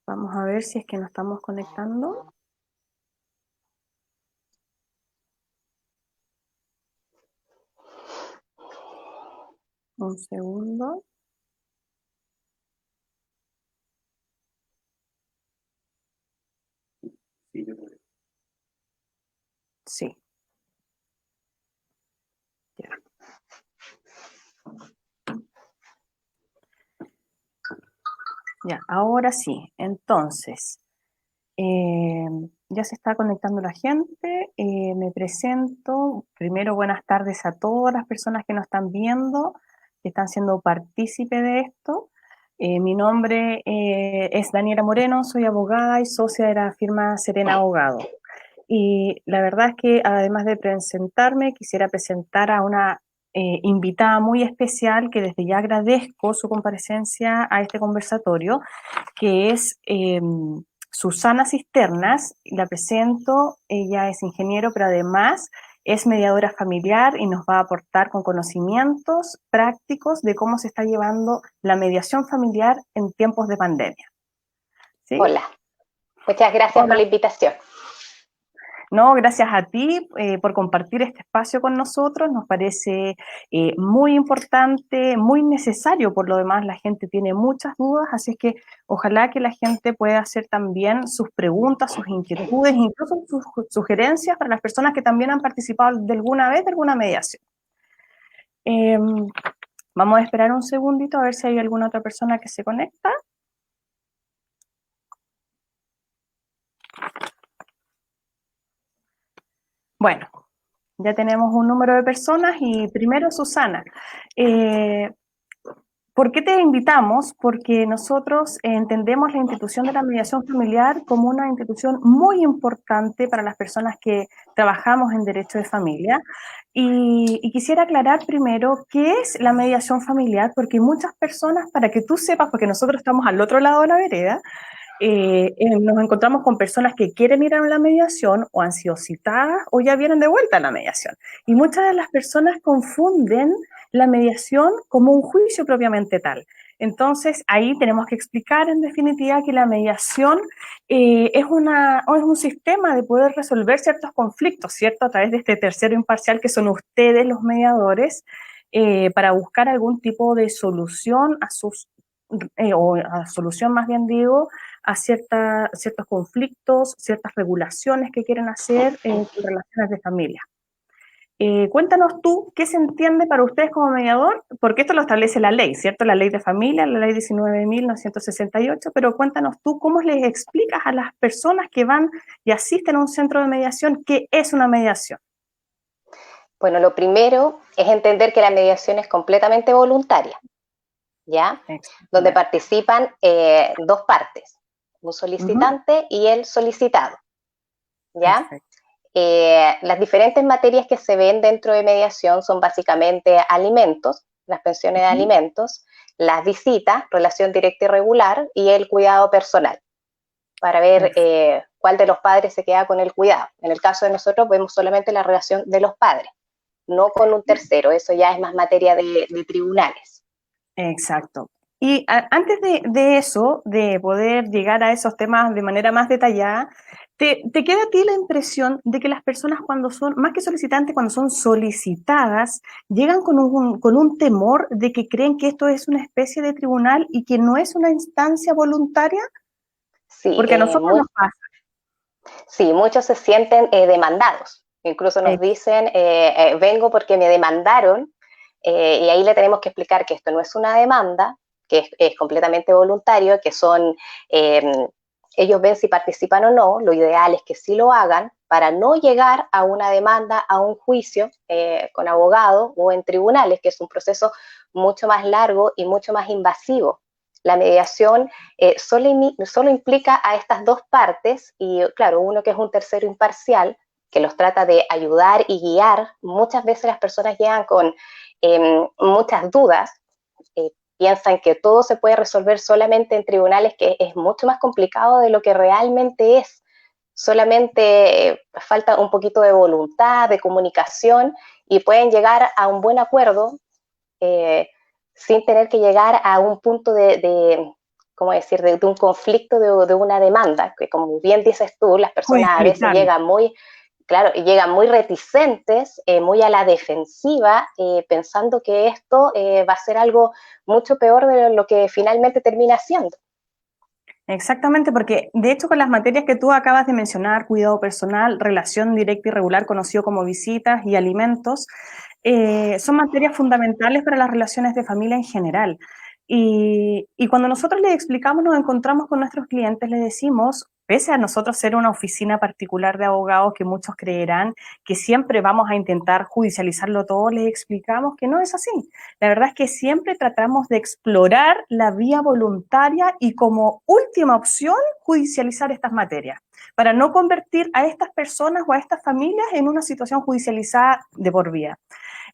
Vamos a ver si es que nos estamos conectando. Un segundo. Sí. Ya. Ya, ahora sí. Entonces, ya se está conectando la gente. Me presento. Primero, buenas tardes a todas las personas que nos están viendo, que están siendo partícipe de esto. Mi nombre es Daniela Moreno, soy abogada y socia de la firma Serena Abogado. Y la verdad es que además de presentarme, quisiera presentar a una invitada muy especial que desde ya agradezco su comparecencia a este conversatorio, que es Susana Cisternas. La presento, ella es ingeniero, pero además es mediadora familiar y nos va a aportar con conocimientos prácticos de cómo se está llevando la mediación familiar en tiempos de pandemia. ¿Sí? Hola, muchas gracias por la invitación. No, gracias a ti por compartir este espacio con nosotros. Nos parece muy importante, muy necesario. Por lo demás, la gente tiene muchas dudas, así es que ojalá que la gente pueda hacer también sus preguntas, sus inquietudes, incluso sus sugerencias para las personas que también han participado de alguna vez de alguna mediación. Vamos a esperar un segundito a ver si hay alguna otra persona que se conecta. Bueno, ya tenemos un número de personas y primero Susana. ¿Por qué te invitamos? Porque nosotros entendemos la institución de la mediación familiar como una institución muy importante para las personas que trabajamos en derecho de familia. Y quisiera aclarar primero qué es la mediación familiar, porque muchas personas, para que tú sepas, porque nosotros estamos al otro lado de la vereda, nos encontramos con personas que quieren ir a la mediación o han sido citadas o ya vienen de vuelta a la mediación. Y muchas de las personas confunden la mediación como un juicio propiamente tal. Entonces, ahí tenemos que explicar en definitiva que la mediación es un sistema de poder resolver ciertos conflictos, ¿cierto? A través de este tercero imparcial que son ustedes los mediadores, para buscar algún tipo de solución a sus, o a solución más bien digo, a ciertos conflictos, ciertas regulaciones que quieren hacer en relaciones de familia. Cuéntanos tú qué se entiende para ustedes como mediador, porque esto lo establece la ley, ¿cierto? La ley de familia, la ley 19.968, pero cuéntanos tú cómo les explicas a las personas que van y asisten a un centro de mediación qué es una mediación. Bueno, lo primero es entender que la mediación es completamente voluntaria, ¿ya? Donde participan dos partes, un solicitante y el solicitado, ¿ya? Las diferentes materias que se ven dentro de mediación son básicamente alimentos, las pensiones de alimentos, las visitas, relación directa y regular, y el cuidado personal, para ver cuál de los padres se queda con el cuidado. En el caso de nosotros vemos solamente la relación de los padres, no con un tercero, eso ya es más materia de tribunales. Exacto. Y antes de eso, de poder llegar a esos temas de manera más detallada, ¿te queda a ti la impresión de que las personas cuando son, más que solicitantes, cuando son solicitadas, llegan con un temor de que creen que esto es una especie de tribunal y que no es una instancia voluntaria? Sí, porque a nosotros nos pasa. Sí, muchos se sienten demandados. Incluso nos dicen, vengo porque me demandaron, y ahí le tenemos que explicar que esto no es una demanda, que es completamente voluntario, que son, ellos ven si participan o no, lo ideal es que sí lo hagan para no llegar a una demanda, a un juicio con abogado o en tribunales, que es un proceso mucho más largo y mucho más invasivo. La mediación solo implica a estas dos partes y, claro, uno que es un tercero imparcial, que los trata de ayudar y guiar. Muchas veces las personas llegan con muchas dudas, piensan que todo se puede resolver solamente en tribunales, que es mucho más complicado de lo que realmente es. Solamente falta un poquito de voluntad, de comunicación, y pueden llegar a un buen acuerdo sin tener que llegar a un punto ¿cómo decir?, de un conflicto, de una demanda, que como bien dices tú, las personas a veces Judicializar. llegan muy, claro, llegan muy reticentes, muy a la defensiva, pensando que esto va a ser algo mucho peor de lo que finalmente termina siendo. Exactamente, porque de hecho con las materias que tú acabas de mencionar, cuidado personal, relación directa y regular, conocido como visitas y alimentos, son materias fundamentales para las relaciones de familia en general. Y cuando nosotros les explicamos, nos encontramos con nuestros clientes, les decimos, pese a nosotros ser una oficina particular de abogados que muchos creerán que siempre vamos a intentar judicializarlo todo, les explicamos que no es así. La verdad es que siempre tratamos de explorar la vía voluntaria y como última opción judicializar estas materias, para no convertir a estas personas o a estas familias en una situación judicializada de por vida.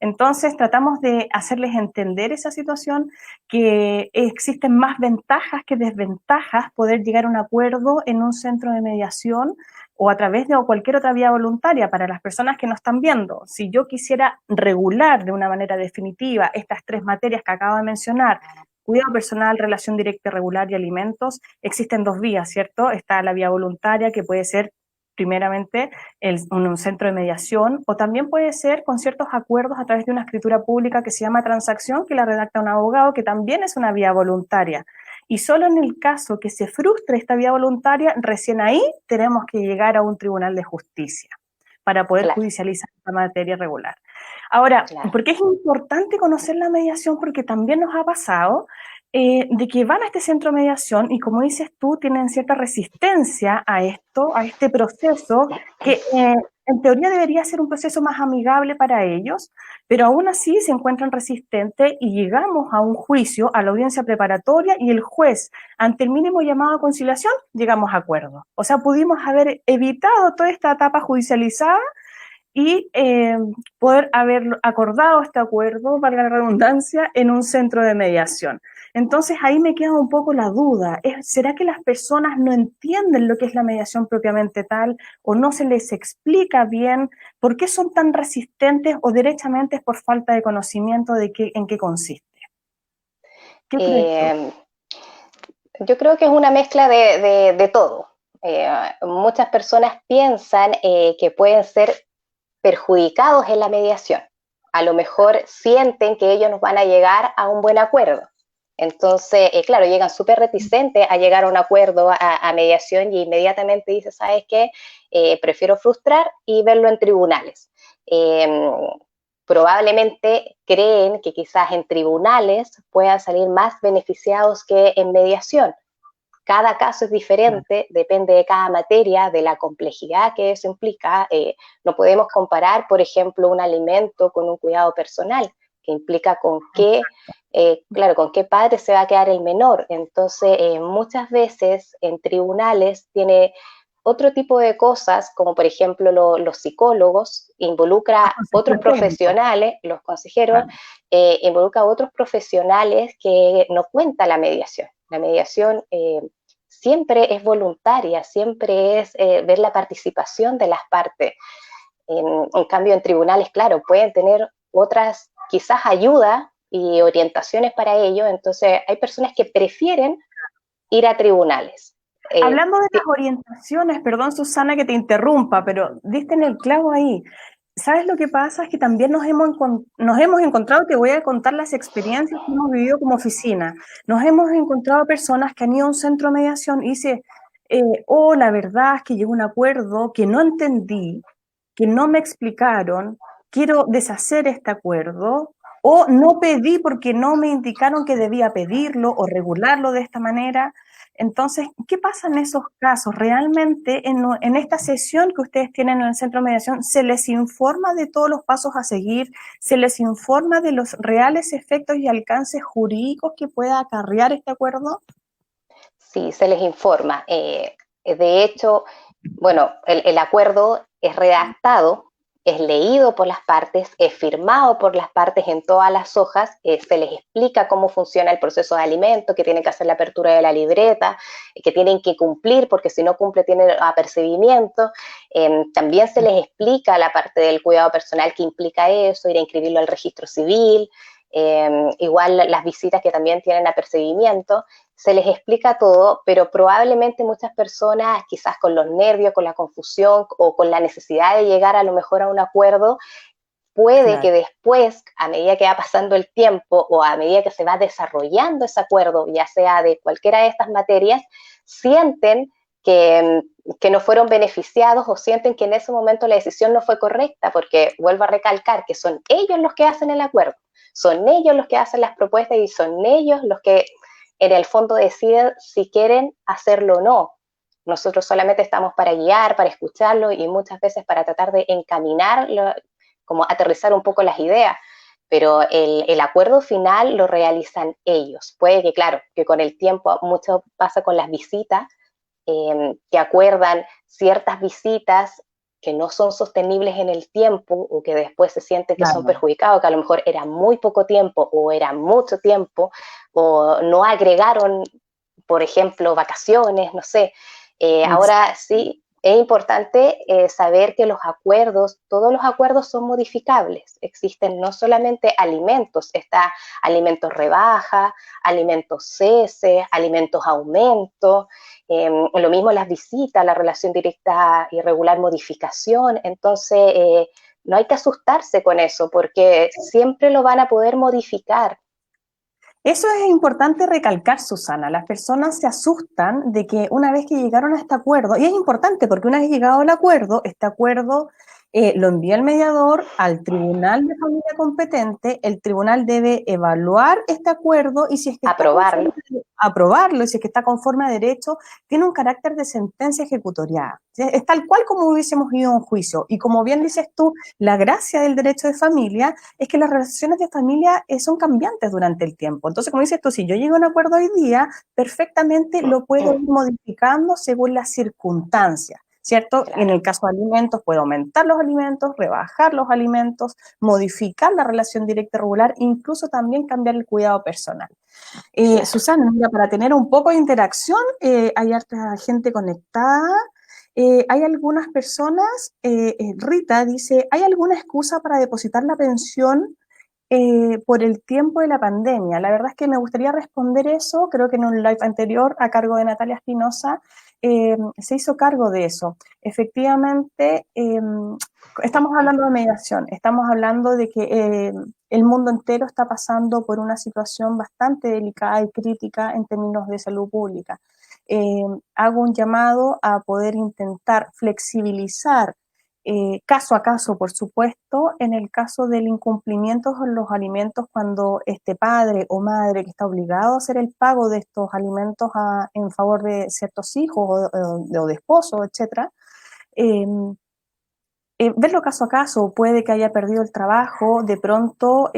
Entonces tratamos de hacerles entender esa situación, que existen más ventajas que desventajas poder llegar a un acuerdo en un centro de mediación o a través de cualquier otra vía voluntaria para las personas que nos están viendo. Si yo quisiera regular de una manera definitiva estas tres materias que acabo de mencionar, cuidado personal, relación directa y regular y alimentos, existen dos vías, ¿cierto? Está la vía voluntaria, que puede ser primeramente un centro de mediación, o también puede ser con ciertos acuerdos a través de una escritura pública que se llama transacción, que la redacta un abogado, que también es una vía voluntaria. Y solo en el caso que se frustre esta vía voluntaria, recién ahí tenemos que llegar a un tribunal de justicia para poder Claro, judicializar esta materia regular. Ahora, claro. ¿por qué es importante conocer la mediación? Porque también nos ha pasado de que van a este centro de mediación y, como dices tú, tienen cierta resistencia a esto, a este proceso, que en teoría debería ser un proceso más amigable para ellos, pero aún así se encuentran resistentes y llegamos a un juicio, a la audiencia preparatoria, y el juez, ante el mínimo llamado a conciliación, llegamos a acuerdo. O sea, pudimos haber evitado toda esta etapa judicializada y poder haber acordado este acuerdo, valga la redundancia, en un centro de mediación. Entonces ahí me queda un poco la duda, ¿será que las personas no entienden lo que es la mediación propiamente tal o no se les explica bien por qué son tan resistentes o derechamente es por falta de conocimiento de en qué consiste? ¿Qué crees tú? Eh, yo creo que es una mezcla de todo. Muchas personas piensan que pueden ser perjudicados en la mediación. A lo mejor sienten que ellos nos van a llegar a un buen acuerdo. Entonces, claro, llegan súper reticentes a llegar a un acuerdo, a mediación, y inmediatamente dicen, ¿sabes qué? Prefiero frustrar y verlo en tribunales. Probablemente creen que quizás en tribunales puedan salir más beneficiados que en mediación. Cada caso es diferente, depende de cada materia, de la complejidad que eso implica. No podemos comparar, por ejemplo, un alimento con un cuidado personal, que implica con qué, claro, con qué padre se va a quedar el menor. Entonces, muchas veces en tribunales tiene otro tipo de cosas, como por ejemplo los psicólogos, Los involucra otros consejeros técnicos. profesionales, los consejeros, Claro. involucra a otros profesionales que no cuenta la mediación. La mediación siempre es voluntaria, siempre es ver la participación de las partes. En cambio, en tribunales, claro, pueden tener otras quizás ayuda y orientaciones para ello, entonces hay personas que prefieren ir a tribunales. Hablando de las orientaciones, perdón Susana que te interrumpa, pero diste en el clavo ahí. ¿Sabes lo que pasa? Es que también nos hemos encontrado, te voy a contar las experiencias que hemos vivido como oficina. Nos hemos encontrado personas que han ido a un centro de mediación y dicen, oh, la verdad es que llegó a un acuerdo que no entendí, que no me explicaron, quiero deshacer este acuerdo, o no pedí porque no me indicaron que debía pedirlo o regularlo de esta manera. Entonces, ¿qué pasa en esos casos? ¿Realmente en esta sesión que ustedes tienen en el centro de mediación se les informa de todos los pasos a seguir? ¿Se les informa de los reales efectos y alcances jurídicos que pueda acarrear este acuerdo? Sí, se les informa. De hecho, bueno, el acuerdo es redactado, es leído por las partes, es firmado por las partes en todas las hojas, se les explica cómo funciona el proceso de alimento, que tienen que hacer la apertura de la libreta, que tienen que cumplir, porque si no cumple tienen apercibimiento. También se les explica la parte del cuidado personal que implica eso, ir a inscribirlo al registro civil. igual las visitas que también tienen apercibimiento, se les explica todo, pero probablemente muchas personas, quizás con los nervios, con la confusión o con la necesidad de llegar a lo mejor a un acuerdo, puede Claro, que después, a medida que va pasando el tiempo o a medida que se va desarrollando ese acuerdo, ya sea de cualquiera de estas materias, sienten que no fueron beneficiados o sienten que en ese momento la decisión no fue correcta, porque vuelvo a recalcar que son ellos los que hacen el acuerdo, son ellos los que hacen las propuestas y son ellos los que en el fondo deciden si quieren hacerlo o no. Nosotros solamente estamos para guiar, para escucharlo y muchas veces para tratar de encaminar, como aterrizar un poco las ideas, pero el acuerdo final lo realizan ellos. Puede que, claro, que con el tiempo mucho pasa con las visitas, que acuerdan ciertas visitas que no son sostenibles en el tiempo o que después se sienten que son claro. perjudicados, que a lo mejor era muy poco tiempo o era mucho tiempo, o no agregaron, por ejemplo, vacaciones, no sé. Ahora sí, es importante saber que los acuerdos, todos los acuerdos son modificables. Existen no solamente alimentos, está alimentos rebaja, alimentos cese, alimentos aumento, lo mismo las visitas, la relación directa y regular modificación. Entonces, no hay que asustarse con eso porque siempre lo van a poder modificar. Eso es importante recalcar, Susana. Las personas se asustan de que una vez que llegaron a este acuerdo, y es importante porque una vez llegado al acuerdo, este acuerdo lo envía el mediador al tribunal de familia competente, el tribunal debe evaluar este acuerdo y si es que está conforme, Aprobarlo. aprobarlo, y si es que está conforme a derecho, tiene un carácter de sentencia ejecutoriada. Es tal cual como hubiésemos ido a un juicio. Y como bien dices tú, la gracia del derecho de familia es que las relaciones de familia son cambiantes durante el tiempo. Entonces, como dices tú, si yo llego a un acuerdo hoy día, perfectamente lo puedo ir modificando según las circunstancias, ¿cierto? En Claro. el caso de alimentos, puedo aumentar los alimentos, rebajar los alimentos, modificar la relación directa y regular, incluso también cambiar el cuidado personal. Claro. Susana, mira, para tener un poco de interacción, hay harta gente conectada. Hay algunas personas, Rita dice, ¿hay alguna excusa para depositar la pensión por el tiempo de la pandemia? La verdad es que me gustaría responder eso, creo que en un live anterior a cargo de Natalia Espinosa se hizo cargo de eso. Efectivamente, estamos hablando de mediación, estamos hablando de que el mundo entero está pasando por una situación bastante delicada y crítica en términos de salud pública. Eh, Hago un llamado a poder intentar flexibilizar caso a caso, por supuesto, en el caso del incumplimiento de los alimentos, cuando este padre o madre que está obligado a hacer el pago de estos alimentos en favor de ciertos hijos o de esposos, etcétera, eh, verlo caso a caso, puede que haya perdido el trabajo, de pronto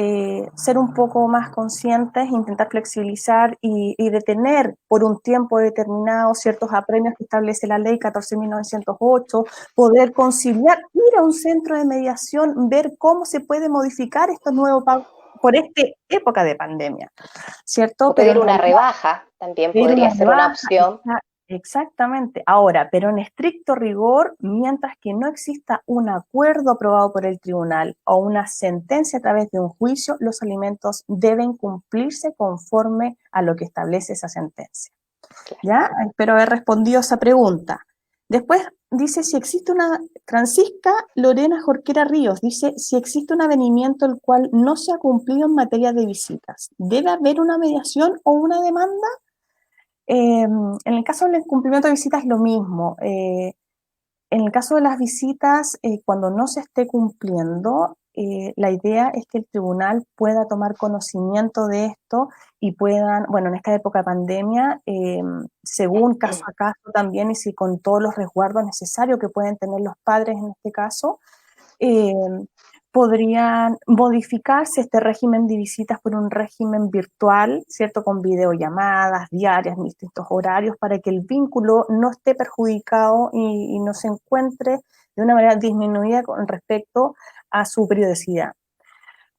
ser un poco más conscientes, intentar flexibilizar y detener por un tiempo determinado ciertos apremios que establece la ley 14.908, poder conciliar, ir a un centro de mediación, ver cómo se puede modificar estos nuevos pagos por esta época de pandemia, ¿cierto? O Pero pedir en una realidad rebaja también pedir una podría ser una rebaja, opción. exactamente. Ahora, pero en estricto rigor, mientras que no exista un acuerdo aprobado por el tribunal o una sentencia a través de un juicio, los alimentos deben cumplirse conforme a lo que establece esa sentencia. Claro. ¿Ya? Espero haber respondido a esa pregunta. Después dice si existe una, Francisca Lorena Jorquera Ríos, dice si existe un avenimiento el cual no se ha cumplido en materia de visitas. ¿Debe haber una mediación o una demanda? En el caso del incumplimiento de visitas es lo mismo. En el caso de las visitas, cuando no se esté cumpliendo, la idea es que el tribunal pueda tomar conocimiento de esto y puedan, bueno, en esta época de pandemia, según caso a caso también y si con todos los resguardos necesarios que pueden tener los padres en este caso, eh, podrían modificarse este régimen de visitas por un régimen virtual, ¿cierto? Con videollamadas diarias en distintos horarios para que el vínculo no esté perjudicado y no se encuentre de una manera disminuida con respecto a su periodicidad.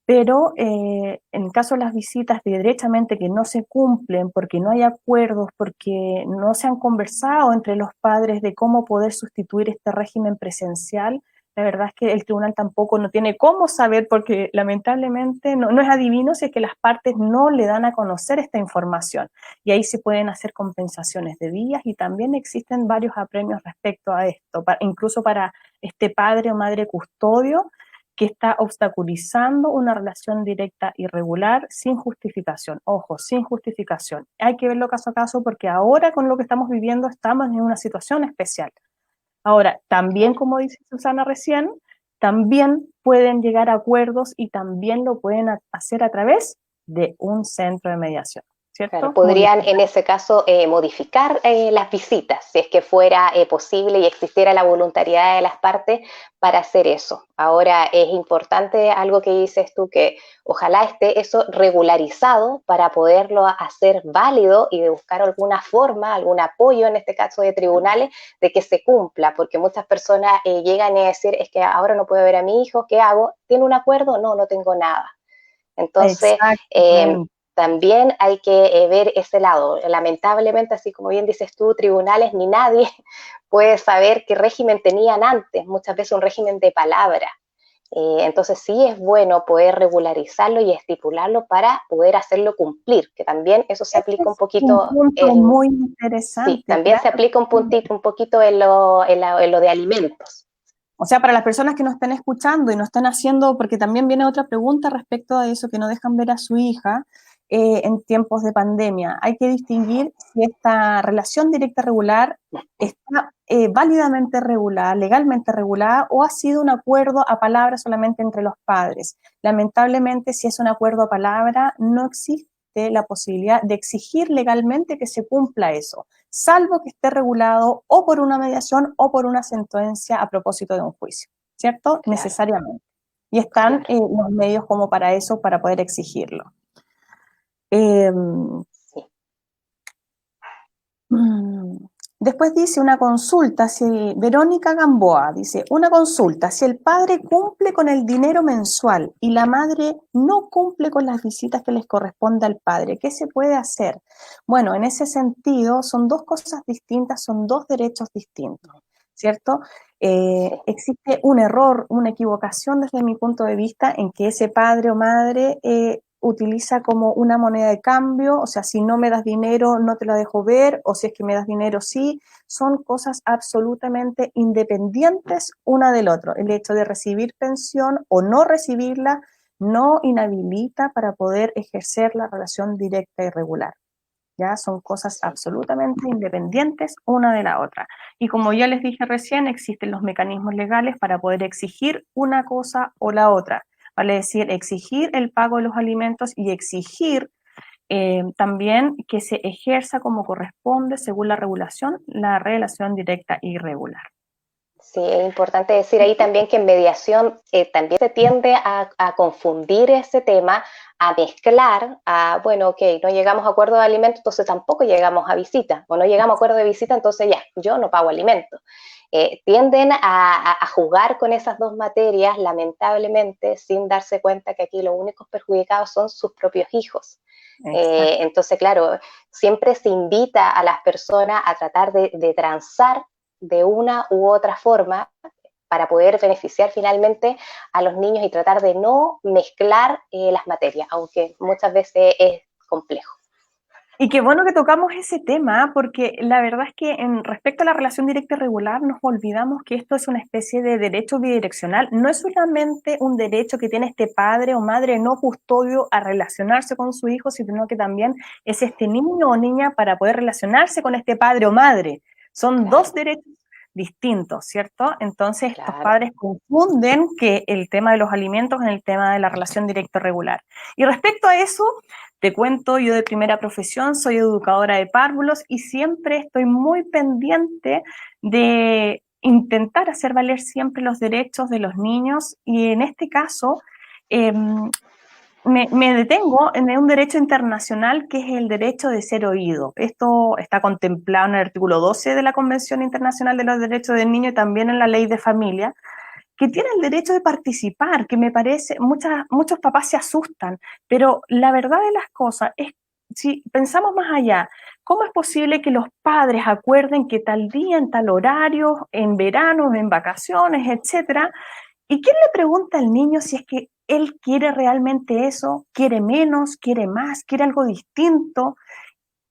Pero en el caso de las visitas derechamente que no se cumplen porque no hay acuerdos, porque no se han conversado entre los padres de cómo poder sustituir este régimen presencial, La verdad es que el tribunal tampoco no tiene cómo saber, porque lamentablemente no es adivino si es que las partes no le dan a conocer esta información. Y ahí se pueden hacer compensaciones de días y también existen varios apremios respecto a esto, incluso para este padre o madre custodio que está obstaculizando una relación directa irregular sin justificación. Ojo, sin justificación. Hay que verlo caso a caso porque ahora con lo que estamos viviendo estamos en una situación especial. Ahora, también, como dice Susana recién, también pueden llegar a acuerdos y también lo pueden hacer a través de un centro de mediación, Claro, ¿cierto? podrían en ese caso modificar las visitas, si es que fuera posible y existiera la voluntariedad de las partes para hacer eso. Ahora es importante algo que dices tú, que ojalá esté eso regularizado para poderlo hacer válido y de buscar alguna forma, algún apoyo en este caso de tribunales, de que se cumpla, porque muchas personas llegan a decir, es que ahora no puedo ver a mi hijo, ¿qué hago? ¿Tiene un acuerdo? No, no tengo nada. Entonces, Exactamente. también hay que ver ese lado. Lamentablemente, así como bien dices tú, tribunales ni nadie puede saber qué régimen tenían antes, muchas veces un régimen de palabra. Entonces sí es bueno poder regularizarlo y estipularlo para poder hacerlo cumplir, que también eso se Ese aplica un es un poquito punto en, muy sí, interesante, también se claro. aplica un poquito en lo de alimentos. O sea, para las personas que nos estén escuchando y no están haciendo, porque también viene otra pregunta respecto a eso, que no dejan ver a su hija en tiempos de pandemia. Hay que distinguir si esta relación directa regular está válidamente regulada, legalmente regulada, o ha sido un acuerdo a palabra solamente entre los padres. Lamentablemente, si es un acuerdo a palabra, no existe la posibilidad de exigir legalmente que se cumpla eso, salvo que esté regulado o por una mediación o por una sentencia a propósito de un juicio, ¿cierto? Claro, Necesariamente. Y están claro. los medios como para eso, para poder exigirlo. Eh, Sí. Después dice una consulta, si Verónica Gamboa dice, una consulta, si el padre cumple con el dinero mensual y la madre no cumple con las visitas que les corresponde al padre, ¿qué se puede hacer? Bueno, en ese sentido son dos cosas distintas, son dos derechos distintos, ¿cierto? Sí. Existe un error, una equivocación desde mi punto de vista en que ese padre o madre utiliza como una moneda de cambio, o sea, si no me das dinero no te la dejo ver, o si es que me das dinero sí, son cosas absolutamente independientes una del otro. El hecho de recibir pensión o no recibirla no inhabilita para poder ejercer la relación directa y regular. Ya son cosas Sí. absolutamente independientes una de la otra. Y como ya les dije recién, existen los mecanismos legales para poder exigir una cosa o la otra. Vale decir, exigir el pago de los alimentos y exigir también que se ejerza como corresponde, según la regulación, la relación directa y regular. Sí, es importante decir ahí también que en mediación también se tiende a confundir ese tema, a mezclar, a, bueno, ok, no llegamos a acuerdo de alimento, entonces tampoco llegamos a visita, o no llegamos a acuerdo de visita, entonces ya, yo no pago alimento. Tienden a jugar con esas dos materias, lamentablemente, sin darse cuenta que aquí los únicos perjudicados son sus propios hijos. Exacto. Entonces, claro, siempre se invita a las personas a tratar de transar de una u otra forma para poder beneficiar finalmente a los niños y tratar de no mezclar las materias, aunque muchas veces es complejo. Y qué bueno que tocamos ese tema, porque la verdad es que en respecto a la relación directa y regular nos olvidamos que esto es una especie de derecho bidireccional. No es solamente un derecho que tiene este padre o madre no custodio a relacionarse con su hijo, sino que también es este niño o niña para poder relacionarse con este padre o madre. Son dos Claro, derechos distintos, ¿cierto? Entonces estos claro. padres confunden que el tema de los alimentos en el tema de la relación directa y regular. Y respecto a eso, te cuento, yo de primera profesión soy educadora de párvulos y siempre estoy muy pendiente de intentar hacer valer siempre los derechos de los niños y en este caso eh, me detengo en un derecho internacional que es el derecho de ser oído. Esto está contemplado en el artículo 12 de la Convención Internacional de los Derechos del Niño y también en la Ley de Familia, que tiene el derecho de participar, que me parece, muchos papás se asustan, pero la verdad de las cosas es, si pensamos más allá, ¿cómo es posible que los padres acuerden que tal día, en tal horario, en verano, en vacaciones, etcétera? ¿Y quién le pregunta al niño si es que él quiere realmente eso, quiere menos, quiere más, quiere algo distinto?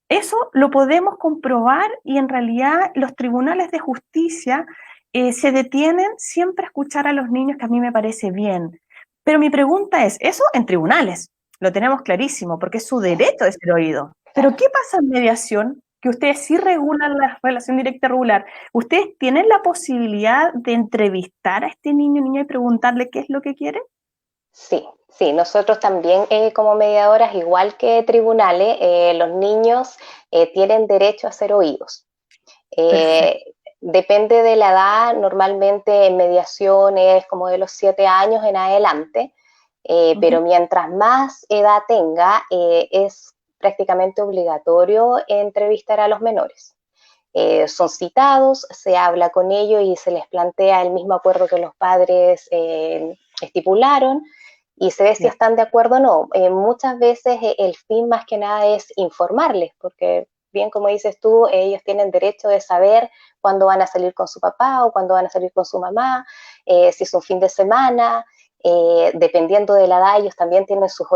Eso lo podemos comprobar y en realidad los tribunales de justicia se detienen siempre a escuchar a los niños, que a mí me parece bien. Pero mi pregunta es, eso en tribunales, lo tenemos clarísimo, porque es su derecho de ser oído. Pero ¿qué pasa en mediación? Que ustedes sí regulan la relación directa regular. ¿Ustedes tienen la posibilidad de entrevistar a este niño o niña y preguntarle qué es lo que quiere? Sí, sí, nosotros también como mediadoras, igual que tribunales, los niños tienen derecho a ser oídos. Perfecto. Eh, Depende de la edad, normalmente en mediación es como de los 7 años en adelante, Ujú. pero mientras más edad tenga, es prácticamente obligatorio entrevistar a los menores. Son citados, se habla con ellos y se les plantea el mismo acuerdo que los padres estipularon y se ve si Ya. están de acuerdo o no. Muchas veces el fin más que nada es informarles, porque bien como dices tú, ellos tienen derecho de saber cuándo van a salir con su papá o cuándo van a salir con su mamá, si es un fin de semana. Dependiendo de la edad, ellos también tienen sus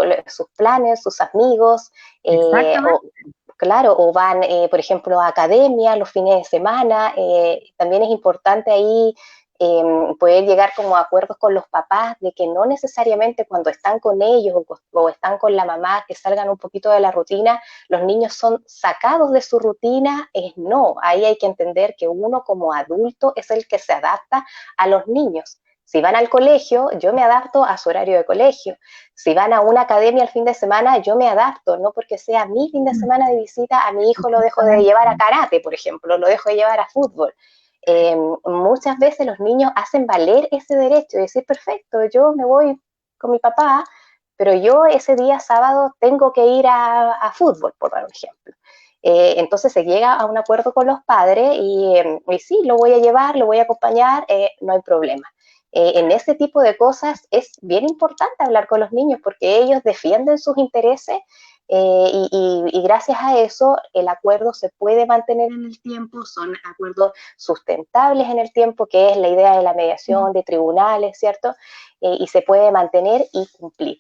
planes, sus amigos, o, Exactamente. claro, o van, por ejemplo, a academia los fines de semana. También es importante ahí poder llegar como a acuerdos con los papás de que no necesariamente cuando están con ellos o están con la mamá, que salgan un poquito de la rutina, los niños son sacados de su rutina. No, ahí hay que entender que uno como adulto es el que se adapta a los niños. Si van al colegio, yo me adapto a su horario de colegio. Si van a una academia el fin de semana, yo me adapto, no porque sea mi fin de semana de visita, a mi hijo lo dejo de llevar a Exactamente. karate, por ejemplo, lo dejo de llevar a fútbol. Muchas veces los niños hacen valer ese derecho de decir, perfecto, yo me voy con mi papá, pero yo ese día sábado tengo que ir a fútbol, por dar un ejemplo. Entonces se llega a un acuerdo con los padres y sí, lo voy a llevar, lo voy a acompañar, no hay problema. En ese tipo de cosas es bien importante hablar con los niños porque ellos defienden sus intereses y gracias a eso el acuerdo se puede mantener en el tiempo, son acuerdos sustentables en el tiempo, que es la idea de la mediación, de tribunales, ¿cierto? Y se puede mantener y cumplir.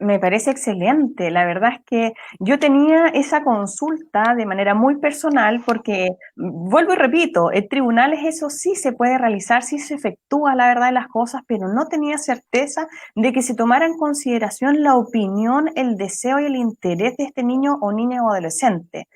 Me parece excelente. La verdad es que yo tenía esa consulta de manera muy personal porque, vuelvo y repito, en tribunales eso sí se puede realizar, sí se efectúa la verdad de las cosas, pero no tenía certeza de que se tomara en consideración la opinión, el deseo y el interés de este niño o niña o adolescente.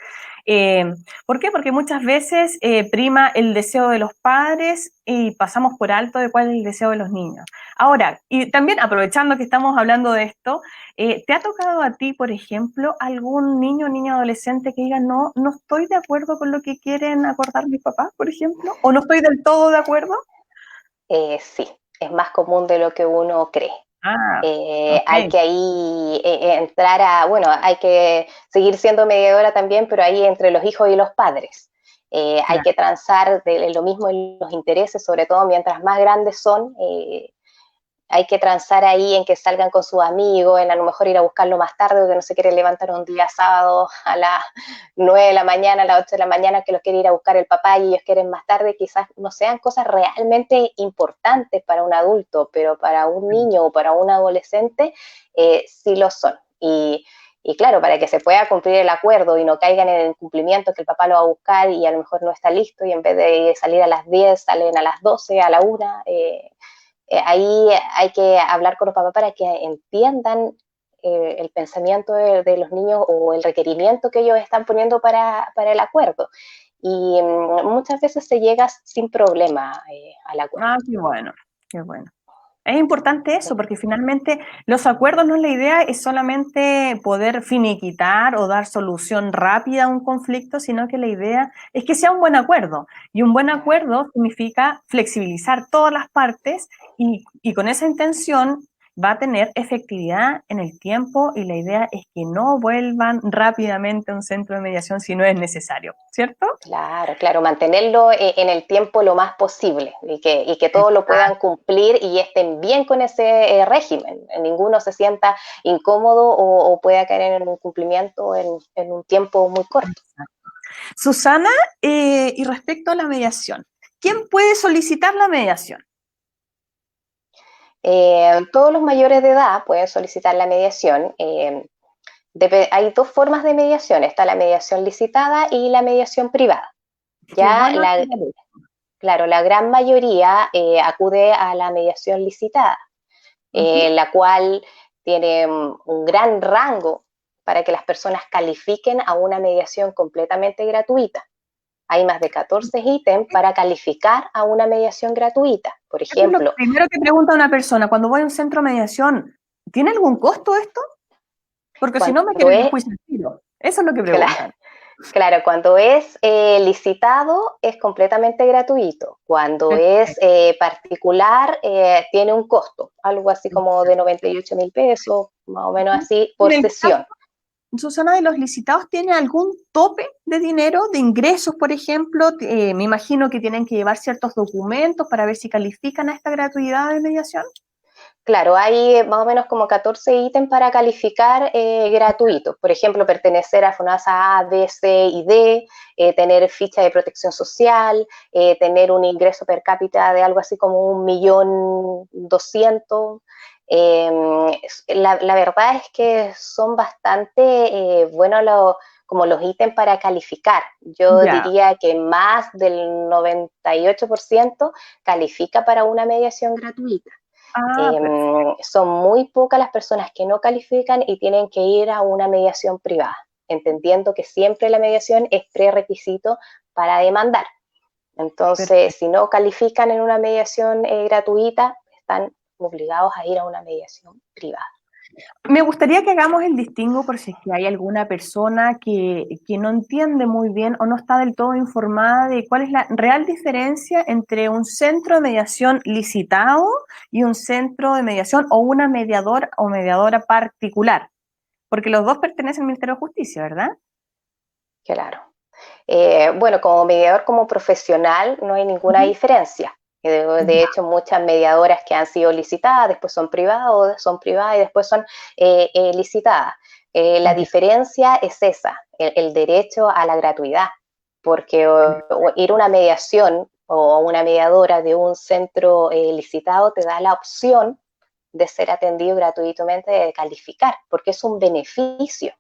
Eh, ¿Por qué? Porque muchas veces prima el deseo de los padres y pasamos por alto de cuál es el deseo de los niños. Ahora, y también aprovechando que estamos hablando de esto, ¿te ha tocado a ti, por ejemplo, algún niño o niña adolescente que diga, no, no estoy de acuerdo con lo que quieren acordar mis papás, por ejemplo? ¿O no estoy del todo de acuerdo? Sí, es más común de lo que uno cree. Ah, ok. Hay que ahí entrar a, bueno, hay que seguir siendo mediadora también, pero ahí entre los hijos y los padres. Hay Claro. que transar de lo mismo en los intereses, sobre todo mientras más grandes son, hay que transar ahí en que salgan con sus amigos, en a lo mejor ir a buscarlo más tarde, porque no se quiere levantar un día sábado a las 9 de la mañana, a las 8 de la mañana, que los quiere ir a buscar el papá y ellos quieren más tarde, quizás no sean cosas realmente importantes para un adulto, pero para un niño o para un adolescente sí lo son. Y claro, para que se pueda cumplir el acuerdo y no caigan en el incumplimiento que el papá lo va a buscar y a lo mejor no está listo y en vez de salir a las 10 salen a las 12, a la 1, ahí hay que hablar con los papás para que entiendan el pensamiento de los niños o el requerimiento que ellos están poniendo para el acuerdo. Y muchas veces se llega sin problema al acuerdo. Ah, qué bueno, qué bueno. Es importante eso, porque finalmente los acuerdos no es la idea, es solamente poder finiquitar o dar solución rápida a un conflicto, sino que la idea es que sea un buen acuerdo. Y un buen acuerdo significa flexibilizar todas las partes y con esa intención va a tener efectividad en el tiempo y la idea es que no vuelvan rápidamente a un centro de mediación si no es necesario, ¿cierto? Claro, claro, mantenerlo en el tiempo lo más posible y que todos lo puedan Exacto. cumplir y estén bien con ese régimen. Ninguno se sienta incómodo o pueda caer en un cumplimiento en un tiempo muy corto. Susana, y respecto a la mediación, ¿quién puede solicitar la mediación? Todos los mayores de edad pueden solicitar la mediación. Hay dos formas de mediación, está la mediación licitada y la mediación privada. Qué Ya bueno saber. claro, la gran mayoría acude a la mediación licitada, Ujú. la cual tiene un gran rango para que las personas califiquen a una mediación completamente gratuita. Hay más de 14 ítems para calificar a una mediación gratuita. Por Eso es lo ejemplo, primero que pregunta una persona cuando voy a un centro de mediación. ¿Tiene algún costo esto? Porque si no me cuando quieren ir a es, juicio al tiro. Eso es lo que preguntan. claro, cuando es licitado es completamente gratuito. Cuando es Perfecto. particular tiene un costo, algo así como de 98.000 pesos, más o menos así, En por el caso, sesión. Susana, de los licitados, ¿tiene algún tope de dinero, de ingresos, por ejemplo? Me imagino que tienen que llevar ciertos documentos para ver si califican a esta gratuidad de mediación. Claro, hay más o menos como 14 ítems para calificar gratuitos. Por ejemplo, pertenecer a FONASA A, B, C y D, tener ficha de protección social, tener un ingreso per cápita de algo así como 1.200.000. La verdad es que son bastante buenos como los ítems para calificar. Yo Ya. diría que más del 98% califica para una mediación gratuita. Ah, perfecto. Son muy pocas las personas que no califican y tienen que ir a una mediación privada, entendiendo que siempre la mediación es prerequisito para demandar. Entonces, si no califican en una mediación gratuita, están obligados a ir a una mediación privada. Me gustaría que hagamos el distingo por si es que hay alguna persona que no entiende muy bien o no está del todo informada de cuál es la real diferencia entre un centro de mediación licitado y un centro de mediación o una mediadora o mediadora particular, porque los dos pertenecen al Ministerio de Justicia, ¿verdad? Claro. Bueno, como mediador, como profesional, no hay ninguna Ujú. diferencia. De Ya, hecho, muchas mediadoras que han sido licitadas, después son privadas y después son licitadas. La ya. diferencia es esa, el derecho a la gratuidad, porque ir a una mediación o una mediadora de un centro licitado te da la opción de ser atendido gratuitamente, de calificar, porque es un beneficio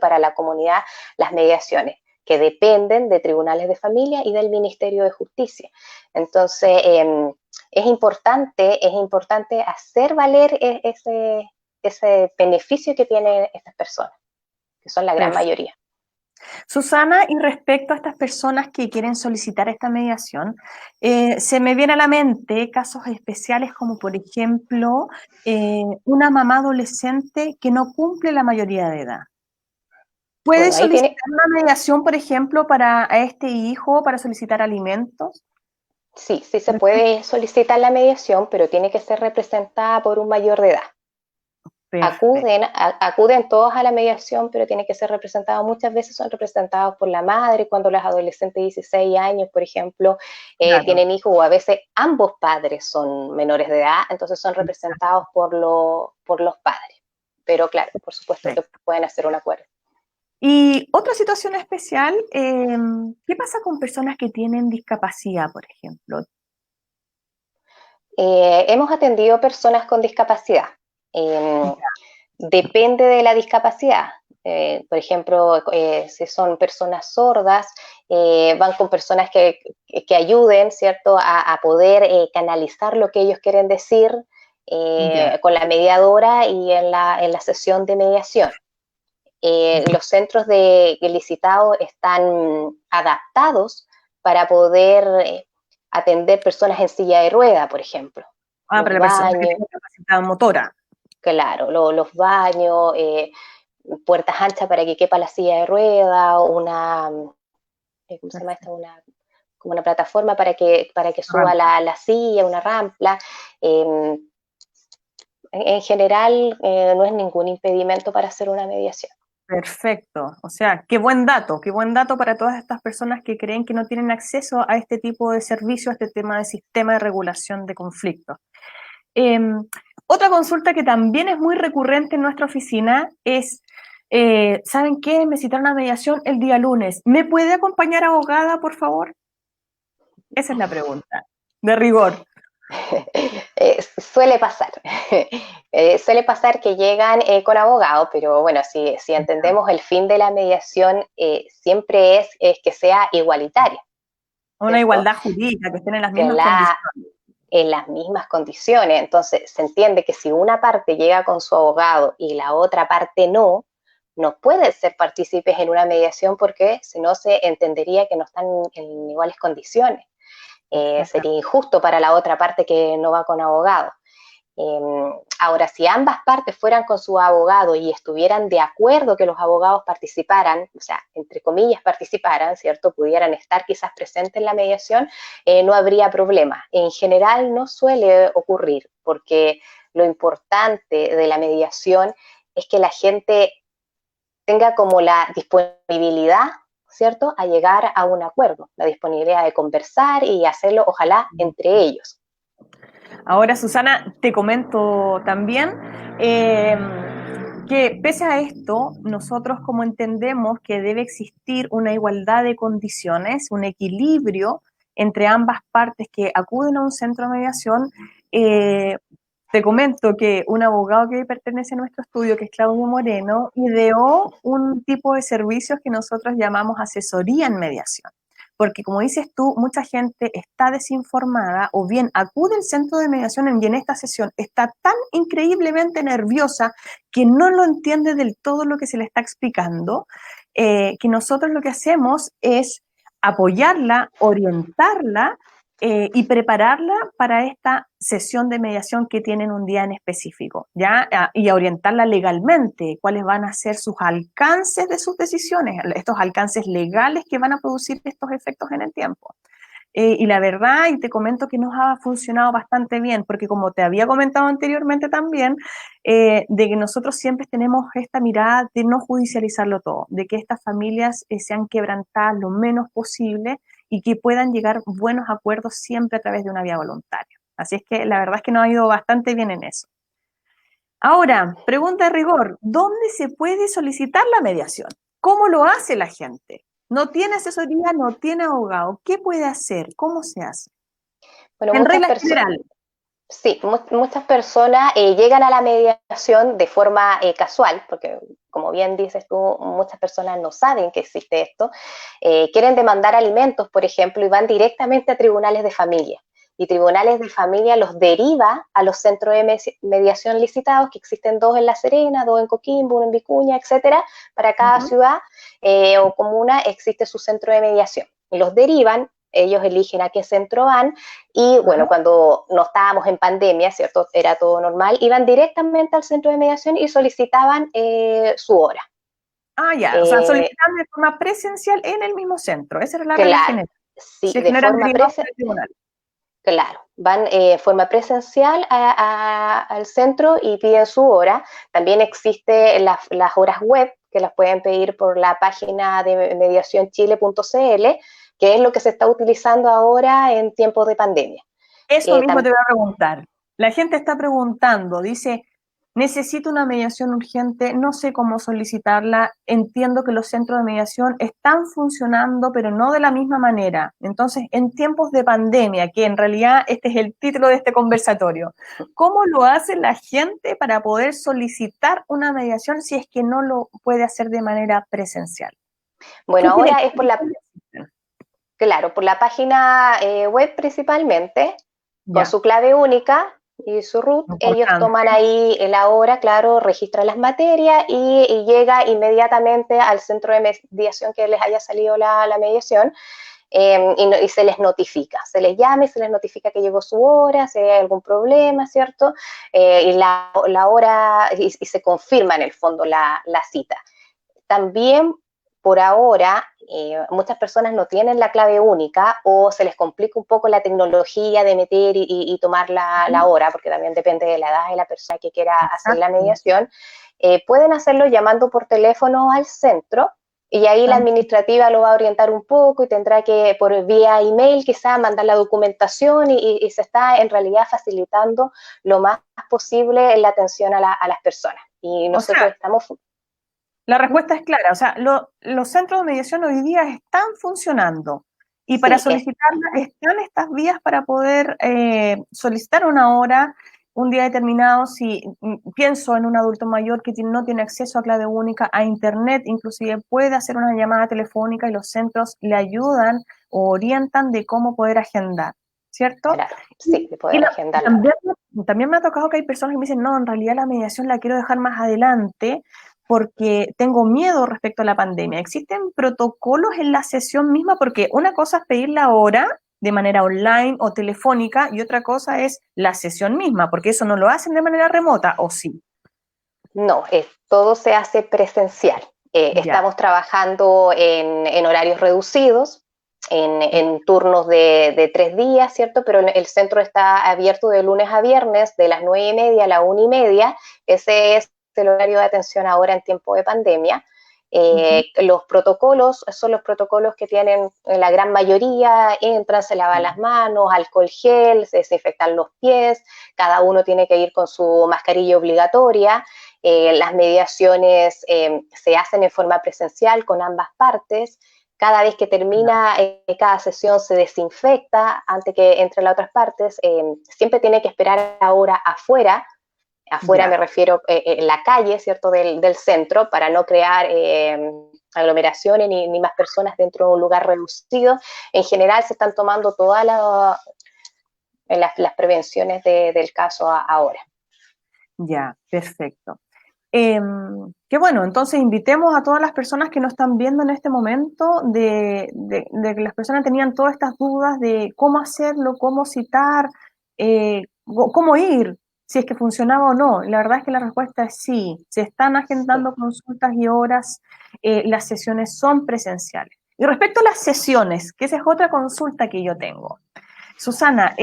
para la comunidad las mediaciones que dependen de tribunales de familia y del Ministerio de Justicia. Entonces, es importante hacer valer ese beneficio que tienen estas personas, que son la gran Perfecto. mayoría. Susana, y respecto a estas personas que quieren solicitar esta mediación, se me viene a la mente casos especiales como, por ejemplo, una mamá adolescente que no cumple la mayoría de edad. ¿Puede Bueno, ahí tiene, solicitar una mediación, por ejemplo, para a este hijo, para solicitar alimentos? sí, sí se puede solicitar la mediación, pero tiene que ser representada por un mayor de edad. Perfecto, Acuden todos a la mediación, pero tiene que ser representado. Muchas veces son representados por la madre, cuando las adolescentes de 16 años, por ejemplo, claro. tienen hijos, o a veces ambos padres son menores de edad, entonces son representados por los padres. Pero claro, por supuesto que Perfecto. pueden hacer un acuerdo. Y otra situación especial, ¿qué pasa con personas que tienen discapacidad, por ejemplo? Hemos atendido personas con discapacidad. Eh, Depende de la discapacidad. Por ejemplo, si son personas sordas, van con personas que ayuden, ¿cierto?, a poder canalizar lo que ellos quieren decir Ya, con la mediadora y en la sesión de mediación. Los centros de licitado están adaptados para poder atender personas en silla de rueda, por ejemplo. para Los la persona que baños, tiene capacidad motora. claro, los baños, puertas anchas para que quepa la silla de rueda, ¿cómo se llama Perfecto. esto? Como una plataforma para que suba Rampa. la silla, una rampa. Eh, en general no es ningún impedimento para hacer una mediación. Perfecto. O sea, qué buen dato para todas estas personas que creen que no tienen acceso a este tipo de servicio, a este tema de sistema de regulación de conflictos. Eh, Otra consulta que también es muy recurrente en nuestra oficina es, ¿saben qué? Me citaron a mediación el día lunes. ¿Me puede acompañar abogada, por favor? Esa es la pregunta, de rigor. Suele pasar, suele pasar que llegan con abogado, pero bueno, si entendemos el fin de la mediación, siempre es que sea igualitaria, Una ¿cierto? igualdad jurídica, que estén en las Que mismas condiciones. en las mismas condiciones. Entonces, se entiende que si una parte llega con su abogado y la otra parte no pueden ser partícipes en una mediación porque si no se entendería que no están en iguales condiciones. Sería injusto para la otra parte que no va con abogado. Ahora, si ambas partes fueran con su abogado y estuvieran de acuerdo que los abogados participaran, o sea, entre comillas participaran, ¿cierto? Pudieran estar quizás presentes en la mediación, no habría problema. En general no suele ocurrir, porque lo importante de la mediación es que la gente tenga como la disponibilidad, ¿cierto?, a llegar a un acuerdo, la disponibilidad de conversar y hacerlo, ojalá, entre ellos. Ahora, Susana, te comento también eh, que pese a esto, nosotros como entendemos que debe existir una igualdad de condiciones, un equilibrio entre ambas partes que acuden a un centro de mediación, eh, te comento que un abogado que pertenece a nuestro estudio, que es Claudio Moreno, ideó un tipo de servicios que nosotros llamamos asesoría en mediación. Porque como dices tú, mucha gente está desinformada o bien acude al centro de mediación y en esta sesión está tan increíblemente nerviosa que no lo entiende del todo lo que se le está explicando, que nosotros lo que hacemos es apoyarla, orientarla y prepararla para esta sesión de mediación que tienen un día en específico, ¿ya? Y a orientarla legalmente, cuáles van a ser sus alcances de sus decisiones, estos alcances legales que van a producir estos efectos en el tiempo. Y la verdad, y te comento que nos ha funcionado bastante bien, porque como te había comentado anteriormente también, de que nosotros siempre tenemos esta mirada de no judicializarlo todo, de que estas familias sean quebrantadas lo menos posible y que puedan llegar buenos acuerdos siempre a través de una vía voluntaria. Así es que la verdad es que nos ha ido bastante bien en eso. Ahora, pregunta de rigor, ¿dónde se puede solicitar la mediación? ¿Cómo lo hace la gente? No tiene asesoría, no tiene abogado. ¿Qué puede hacer? ¿Cómo se hace? Bueno, En muchas regla personas, general. sí, muchas personas llegan a la mediación de forma casual, porque como bien dices tú, muchas personas no saben que existe esto, quieren demandar alimentos, por ejemplo, y van directamente a tribunales de familia. Y tribunales de familia los deriva a los centros de mediación licitados, que existen dos en La Serena, dos en Coquimbo, uno en Vicuña, etcétera. Para cada ciudad o comuna existe su centro de mediación. Y los derivan, ellos eligen a qué centro van, y bueno, cuando no estábamos en pandemia, ¿cierto? Era todo normal, iban directamente al centro de mediación y solicitaban su hora. Ah, ya, o sea, solicitar de forma presencial en el mismo centro. Esa era la regla Claro, general. sí, Si es que de no eran forma derivados por presencial. el tribunal. Claro, van de forma presencial al centro y piden su hora. También existen las horas web que las pueden pedir por la página de mediacionchile.cl, que es lo que se está utilizando ahora en tiempos de pandemia. Eso mismo Tam te voy a preguntar. La gente está preguntando, dice, necesito una mediación urgente, no sé cómo solicitarla, entiendo que los centros de mediación están funcionando, pero no de la misma manera. Entonces, en tiempos de pandemia, que en realidad este es el título de este conversatorio, ¿cómo lo hace la gente para poder solicitar una mediación si es que no lo puede hacer de manera presencial? bueno, ¿Qué tiene ahora es que claro, por la página web principalmente, con Ya, su clave única y su root, ellos toman importante. ahí la hora, claro, registran las materias y llega inmediatamente al centro de mediación que les haya salido la mediación, y se les notifica, se les llama y se les notifica que llegó su hora, si hay algún problema, ¿cierto? Y la hora, y se confirma en el fondo la cita. También por ahora muchas personas no tienen la clave única o se les complica un poco la tecnología de meter y tomar la hora, porque también depende de la edad de la persona que quiera hacer la Exacto. mediación. Pueden hacerlo llamando por teléfono al centro y ahí la administrativa lo va a orientar un poco y tendrá que por vía email quizá mandar la documentación y se está en realidad facilitando lo más posible la atención a las personas. Y O nosotros sea, estamos... la respuesta es clara. O sea, los centros de mediación hoy día están funcionando y para Sí, solicitarla están estas vías para poder solicitar una hora, un día determinado. Si pienso en un adulto mayor que no tiene acceso a clave única, a internet, inclusive puede hacer una llamada telefónica y los centros le ayudan o orientan de cómo poder agendar, ¿cierto? claro, sí, de Y poder agendarlo. también me ha tocado que hay personas que me dicen, no, en realidad la mediación la quiero dejar más adelante porque tengo miedo respecto a la pandemia. ¿Existen protocolos en la sesión misma? Porque una cosa es pedir la hora de manera online o telefónica y otra cosa es la sesión misma, porque eso no lo hacen de manera remota, ¿o sí? No, todo se hace presencial. Ya, Estamos trabajando en horarios reducidos, en turnos de 3 días, ¿cierto? Pero el centro está abierto de lunes a viernes, de las 9:30 a la 1:30. Ese es el horario de atención ahora en tiempo de pandemia. Los protocolos son los protocolos que tienen la gran mayoría, entran, se lavan las manos, alcohol gel, se desinfectan los pies, cada uno tiene que ir con su mascarilla obligatoria. Las mediaciones se hacen en forma presencial con ambas partes. Cada vez que termina cada sesión se desinfecta antes que entre las otras partes. Siempre tiene que esperar ahora afuera. Afuera me ya. refiero en la calle, ¿cierto? Del centro, para no crear aglomeraciones ni más personas dentro de un lugar reducido. En general se están tomando todas las prevenciones del caso ahora. Ya, perfecto. Qué bueno, entonces invitemos a todas las personas que nos están viendo en este momento de que las personas tenían todas estas dudas de cómo hacerlo, cómo citar, cómo ir, si es que funcionaba o no. La verdad es que la respuesta es sí. Se están Sí. agendando consultas y horas, las sesiones son presenciales. Y respecto a las sesiones, que esa es otra consulta que yo tengo. Susana,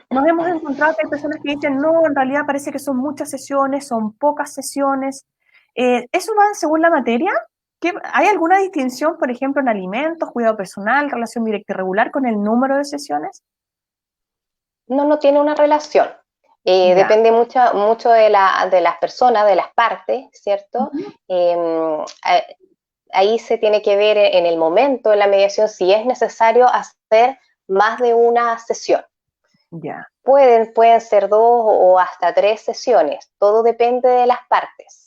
nos hemos encontrado que hay personas que dicen, no, en realidad parece que son muchas sesiones, son pocas sesiones. ¿Eso va según la materia? ¿Hay alguna distinción, por ejemplo, en alimentos, cuidado personal, relación directa y regular con el número de sesiones? No tiene una relación. Ya. Depende mucho de las personas, de las partes, ¿cierto? Ujú. Ahí se tiene que ver en el momento de la mediación si es necesario hacer más de una sesión. Ya. Pueden ser 2 o hasta 3 sesiones, todo depende de las partes.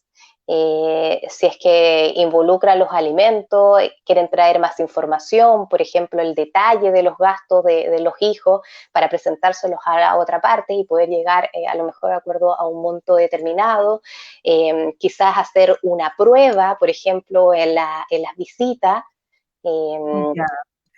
Si es que involucran los alimentos, quieren traer más información, por ejemplo, el detalle de los gastos de los hijos para presentárselos a la otra parte y poder llegar a lo mejor de acuerdo a un monto determinado. Quizás hacer una prueba, por ejemplo, en las visitas. Eh, Ya.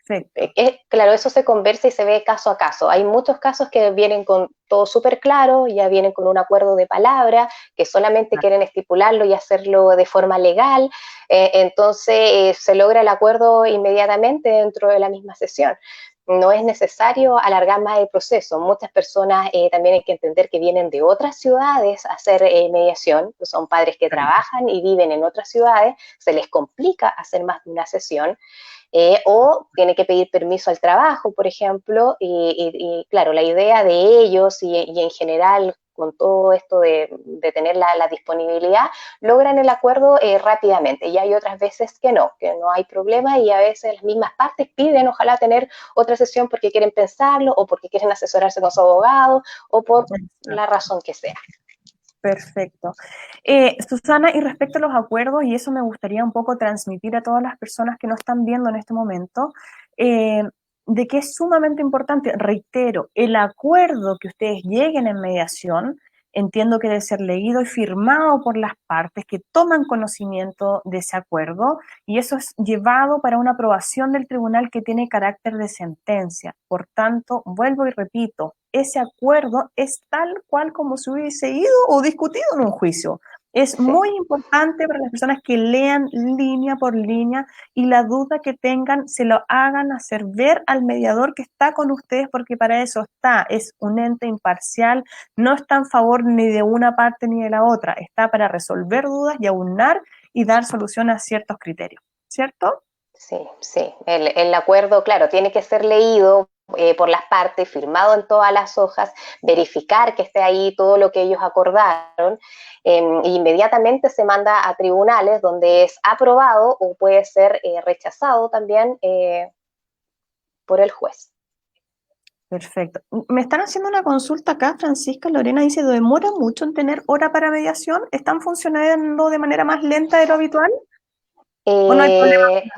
Perfecto. claro, eso se conversa y se ve caso a caso. Hay muchos casos que vienen con todo súper claro, ya vienen con un acuerdo de palabra, que solamente quieren estipularlo y hacerlo de forma legal, entonces se logra el acuerdo inmediatamente dentro de la misma sesión. No es necesario alargar más el proceso. Muchas personas también hay que entender que vienen de otras ciudades a hacer mediación, son padres que trabajan y viven en otras ciudades, se les complica hacer más de una sesión. O tiene que pedir permiso al trabajo, por ejemplo, y claro, la idea de ellos y en general con todo esto de tener la disponibilidad, logran el acuerdo rápidamente. Y hay otras veces que no hay problema y a veces las mismas partes piden ojalá tener otra sesión porque quieren pensarlo o porque quieren asesorarse con su abogado o por la razón que sea. Perfecto. Susana, y respecto a los acuerdos, y eso me gustaría un poco transmitir a todas las personas que nos están viendo en este momento, eh, de que es sumamente importante, reitero, el acuerdo que ustedes lleguen en mediación, entiendo que debe ser leído y firmado por las partes que toman conocimiento de ese acuerdo, y eso es llevado para una aprobación del tribunal que tiene carácter de sentencia. Por tanto, vuelvo y repito, ese acuerdo es tal cual como se hubiese ido o discutido en un juicio. Es Sí. muy importante para las personas que lean línea por línea y la duda que tengan se lo hagan hacer ver al mediador que está con ustedes, porque para eso está, es un ente imparcial, no está en favor ni de una parte ni de la otra, está para resolver dudas y aunar y dar solución a ciertos criterios, ¿cierto? Sí, sí. El acuerdo, claro, tiene que ser leído por las partes, firmado en todas las hojas, verificar que esté ahí todo lo que ellos acordaron, e inmediatamente se manda a tribunales donde es aprobado o puede ser rechazado también por el juez. Perfecto. Me están haciendo una consulta acá, Francisca Lorena dice, ¿demora mucho en tener hora para mediación? ¿Están funcionando de manera más lenta de lo habitual? ¿O no hay problema? Eh,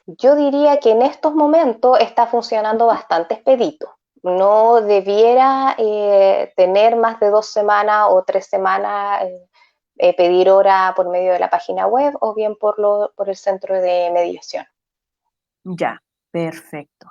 Yo diría que en estos momentos está funcionando bastante expedito. No debiera tener más de 2 semanas o 3 semanas, pedir hora por medio de la página web o bien por el centro de mediación. Ya, perfecto.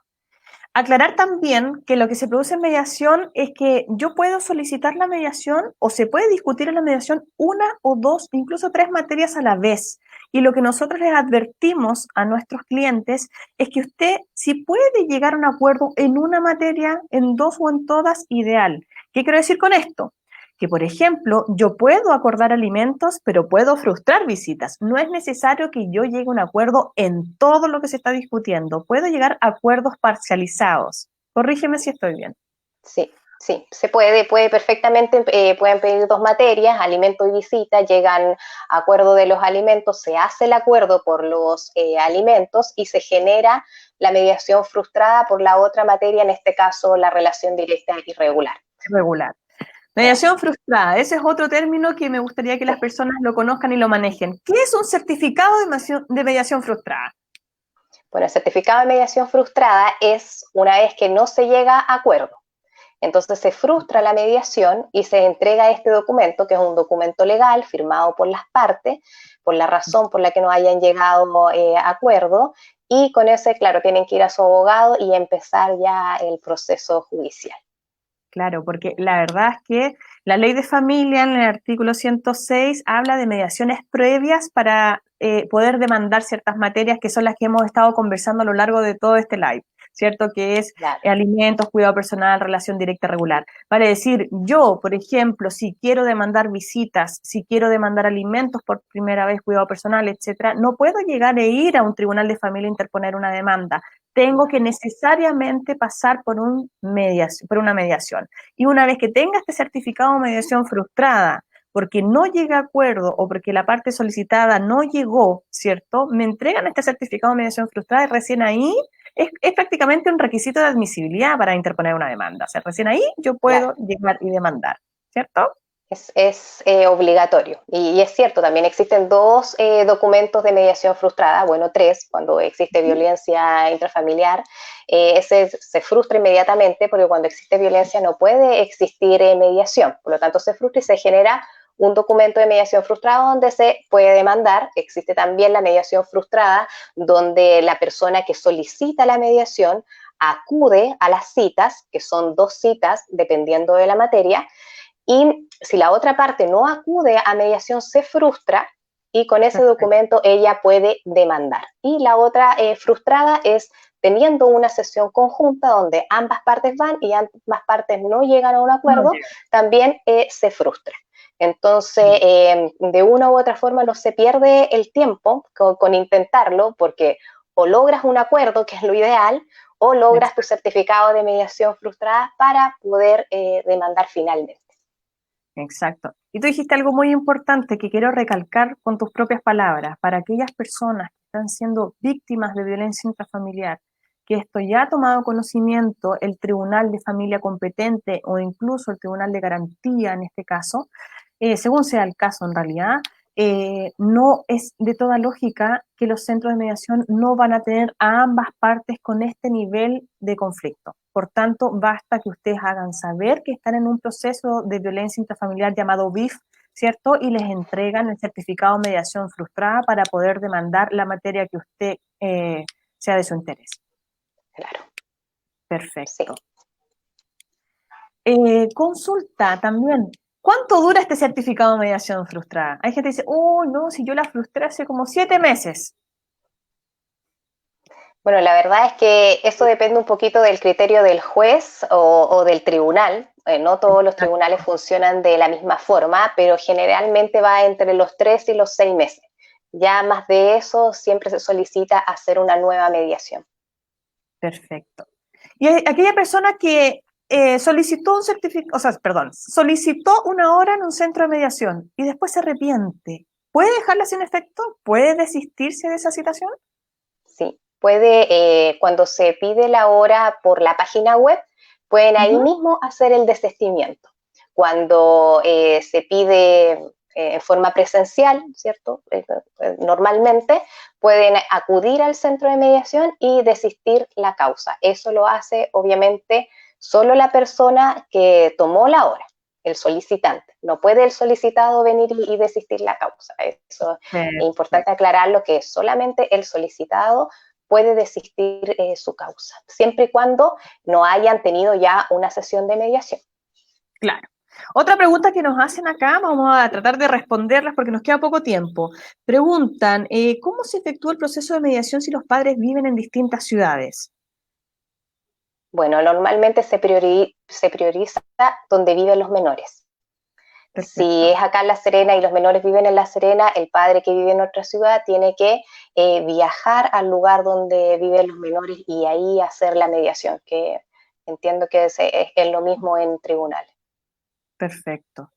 Aclarar también que lo que se produce en mediación es que yo puedo solicitar la mediación o se puede discutir en la mediación una o dos, incluso tres materias a la vez. Y lo que nosotros les advertimos a nuestros clientes es que usted, si puede llegar a un acuerdo en una materia, en dos o en todas, ideal. ¿Qué quiero decir con esto? Que, por ejemplo, yo puedo acordar alimentos, pero puedo frustrar visitas. No es necesario que yo llegue a un acuerdo en todo lo que se está discutiendo. Puedo llegar a acuerdos parcializados. Corrígeme si estoy bien. Sí, sí, puede perfectamente, pueden pedir 2 materias, alimento y visita, llegan a acuerdo de los alimentos, se hace el acuerdo por los alimentos y se genera la mediación frustrada por la otra materia, en este caso la relación directa irregular. Regular. Claro, Mediación frustrada. Ese es otro término que me gustaría que sí. las personas lo conozcan y lo manejen. ¿Qué es un certificado de mediación frustrada? Bueno, el certificado de mediación frustrada es una vez que no se llega a acuerdo. Entonces se frustra la mediación y se entrega este documento, que es un documento legal firmado por las partes, por la razón por la que no hayan llegado a acuerdo, y con ese, claro, tienen que ir a su abogado y empezar ya el proceso judicial. Claro, porque la verdad es que la ley de familia en el artículo 106 habla de mediaciones previas para poder demandar ciertas materias que son las que hemos estado conversando a lo largo de todo este live, ¿cierto? Que es Claro, alimentos, cuidado personal, relación directa regular. Vale decir, yo, por ejemplo, si quiero demandar visitas, si quiero demandar alimentos por primera vez, cuidado personal, etcétera, no puedo llegar e ir a un tribunal de familia e interponer una demanda. Tengo que necesariamente pasar por una mediación. Y una vez que tenga este certificado de mediación frustrada, porque no llega a acuerdo o porque la parte solicitada no llegó, ¿cierto? Me entregan este certificado de mediación frustrada y recién ahí es prácticamente un requisito de admisibilidad para interponer una demanda. O sea, recién ahí yo claro. puedo llegar y demandar, ¿cierto? Es obligatorio. Y es cierto, también existen dos documentos de mediación frustrada, bueno, tres, cuando existe violencia intrafamiliar. Ese se frustra inmediatamente porque cuando existe violencia no puede existir mediación. Por lo tanto, se frustra y se genera un documento de mediación frustrada donde se puede demandar. Existe también la mediación frustrada, donde la persona que solicita la mediación acude a las citas, que son 2 citas, dependiendo de la materia, y si la otra parte no acude a mediación, se frustra y con ese Perfecto. documento ella puede demandar. Y la otra frustrada es teniendo una sesión conjunta donde ambas partes van y ambas partes no llegan a un No acuerdo, llega. también se frustra. Entonces, de una u otra forma no se pierde el tiempo con intentarlo, porque o logras un acuerdo, que es lo ideal, o logras tu Exacto. certificado de mediación frustrada para poder demandar finalmente. Exacto. Y tú dijiste algo muy importante que quiero recalcar con tus propias palabras. Para aquellas personas que están siendo víctimas de violencia intrafamiliar, que esto ya ha tomado conocimiento el tribunal de familia competente o incluso el tribunal de garantía en este caso, según sea el caso en realidad, no es de toda lógica que los centros de mediación no van a tener a ambas partes con este nivel de conflicto. Por tanto, basta que ustedes hagan saber que están en un proceso de violencia intrafamiliar llamado BIF, ¿cierto? Y les entregan el certificado de mediación frustrada para poder demandar la materia que usted sea de su interés. Claro, sí. Perfecto. Consulta también. ¿Cuánto dura este certificado de mediación frustrada? Hay gente que dice, oh, no, si yo la frustré hace como 7 meses. Bueno, la verdad es que eso depende un poquito del criterio del juez o del tribunal. No todos los tribunales funcionan de la misma forma, pero generalmente va entre los 3 y los 6 meses. Ya más de eso, siempre se solicita hacer una nueva mediación. Perfecto. Y aquella persona que solicitó un certificado, o sea, perdón, solicitó una hora en un centro de mediación y después se arrepiente, ¿puede dejarla sin efecto? ¿Puede desistirse de esa citación? Sí, cuando se pide la hora por la página web, pueden ahí mismo hacer el desistimiento. Cuando se pide en forma presencial, ¿cierto? Normalmente pueden acudir al centro de mediación y desistir la causa. Eso lo hace, obviamente, solo la persona que tomó la hora, el solicitante. No puede el solicitado venir y desistir la causa. Eso es importante aclararlo, que solamente el solicitado puede desistir su causa, siempre y cuando no hayan tenido ya una sesión de mediación. Claro. Otra pregunta que nos hacen acá, vamos a tratar de responderlas porque nos queda poco tiempo. Preguntan, ¿cómo se efectúa el proceso de mediación si los padres viven en distintas ciudades? Bueno, normalmente se prioriza donde viven los menores. Perfecto. Si es acá en La Serena y los menores viven en La Serena, el padre que vive en otra ciudad tiene que viajar al lugar donde viven los menores y ahí hacer la mediación, que entiendo que es lo mismo en tribunales. Perfecto.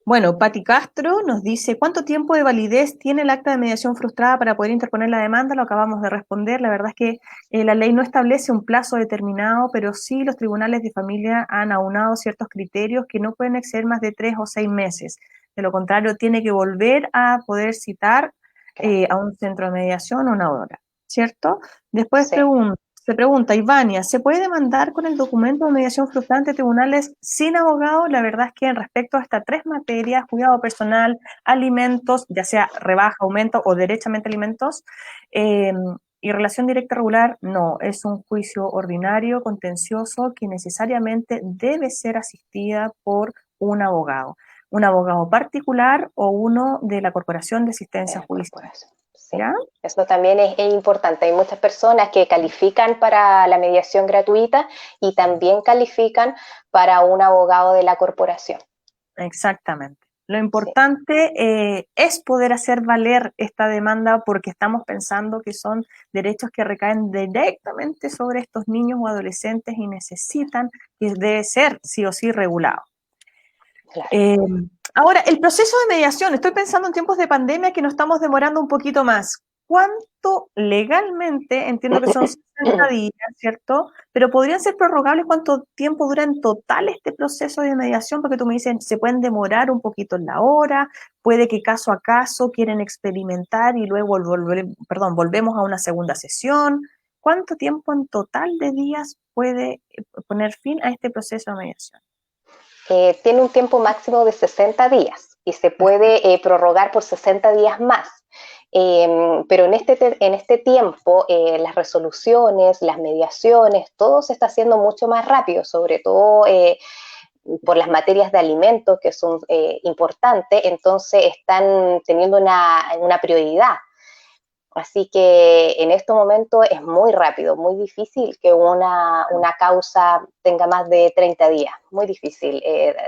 Bueno, Patti Castro nos dice, ¿cuánto tiempo de validez tiene el acta de mediación frustrada para poder interponer la demanda? Lo acabamos de responder. La verdad es que la ley no establece un plazo determinado, pero sí los tribunales de familia han aunado ciertos criterios que no pueden exceder más de 3 o 6 meses. De lo contrario, tiene que volver a poder citar a un centro de mediación una hora, ¿cierto? Después Sí. se pregunta, Ivania, ¿se puede demandar con el documento de mediación frustrante tribunales sin abogado? La verdad es que en respecto a estas 3 materias, cuidado personal, alimentos, ya sea rebaja, aumento o derechamente alimentos, y relación directa regular, no, es un juicio ordinario, contencioso, que necesariamente debe ser asistida por un abogado particular o uno de la Corporación de Asistencia Judicial. Sí. ¿Ya? Eso también es importante. Hay muchas personas que califican para la mediación gratuita y también califican para un abogado de la corporación. Exactamente. Lo importante es poder hacer valer esta demanda porque estamos pensando que son derechos que recaen directamente sobre estos niños o adolescentes y necesitan que debe ser sí o sí regulado. Claro. Ahora, el proceso de mediación, estoy pensando en tiempos de pandemia que nos estamos demorando un poquito más. ¿Cuánto legalmente, entiendo que son 60 días, ¿cierto? Pero podrían ser prorrogables, ¿cuánto tiempo dura en total este proceso de mediación? Porque tú me dices, se pueden demorar un poquito en la hora, puede que caso a caso quieren experimentar y luego volvemos a una segunda sesión. ¿Cuánto tiempo en total de días puede poner fin a este proceso de mediación? Tiene un tiempo máximo de 60 días y se puede prorrogar por 60 días más. Pero en este tiempo las resoluciones, las mediaciones, todo se está haciendo mucho más rápido, sobre todo por las materias de alimentos que son importantes, entonces están teniendo una prioridad. Así que en estos momentos es muy rápido, muy difícil que una causa tenga más de 30 días, muy difícil.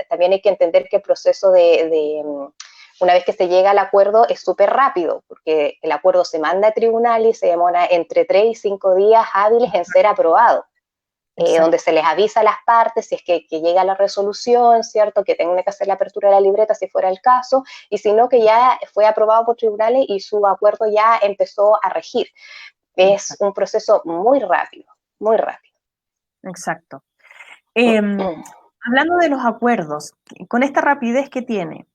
También hay que entender que el proceso una vez que se llega al acuerdo es súper rápido, porque el acuerdo se manda a tribunal y se demora entre 3 y 5 días hábiles en ser aprobado. Donde se les avisa a las partes si es que llega la resolución, ¿cierto? Que tengan que hacer la apertura de la libreta si fuera el caso, y si no, que ya fue aprobado por tribunales y su acuerdo ya empezó a regir. Es un proceso muy rápido, muy rápido. Exacto. Hablando de los acuerdos, con esta rapidez que tiene,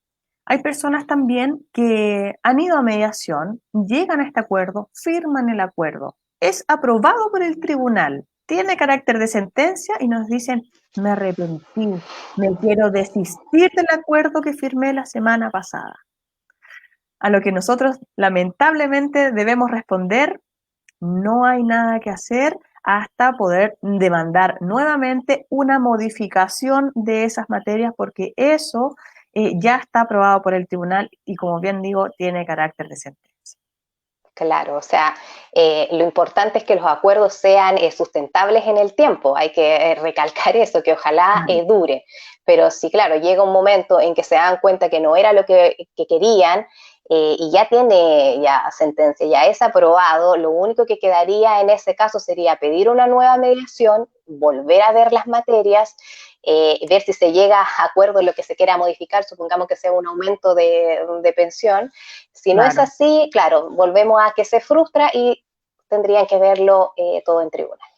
hay personas también que han ido a mediación, llegan a este acuerdo, firman el acuerdo, es aprobado por el tribunal, tiene carácter de sentencia y nos dicen, me arrepentí, me quiero desistir del acuerdo que firmé la semana pasada. A lo que nosotros lamentablemente debemos responder, no hay nada que hacer hasta poder demandar nuevamente una modificación de esas materias, porque eso ya está aprobado por el tribunal y, como bien digo, tiene carácter de sentencia. Claro, o sea, lo importante es que los acuerdos sean sustentables en el tiempo, hay que recalcar eso, que ojalá dure, pero sí, claro, llega un momento en que se dan cuenta que no era lo que querían y ya tiene ya sentencia, ya es aprobado, lo único que quedaría en ese caso sería pedir una nueva mediación, volver a ver las materias, ver si se llega a acuerdo en lo que se quiera modificar, supongamos que sea un aumento de pensión. Si no es Claro. así, claro, volvemos a que se frustra y tendrían que verlo todo en tribunal.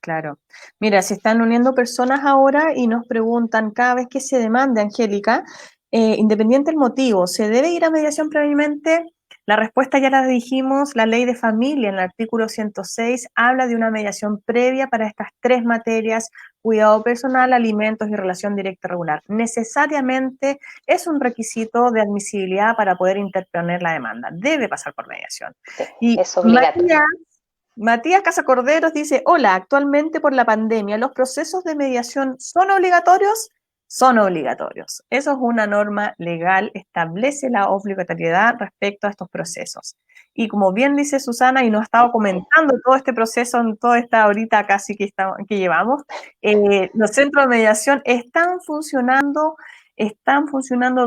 Claro. Mira, se están uniendo personas ahora y nos preguntan cada vez que se demande, Angélica, independiente del motivo, ¿se debe ir a mediación previamente? La respuesta ya la dijimos, la ley de familia en el artículo 106 habla de una mediación previa para estas tres materias: cuidado personal, alimentos y relación directa regular. Necesariamente es un requisito de admisibilidad para poder interponer la demanda. Debe pasar por mediación. Sí, Y es obligatorio. Matías Casacorderos dice: hola, actualmente por la pandemia, ¿los procesos de mediación son obligatorios? Son obligatorios. Eso es una norma legal, establece la obligatoriedad respecto a estos procesos. Y como bien dice Susana, y nos ha estado comentando todo este proceso en toda esta horita casi que llevamos, los centros de mediación están funcionando,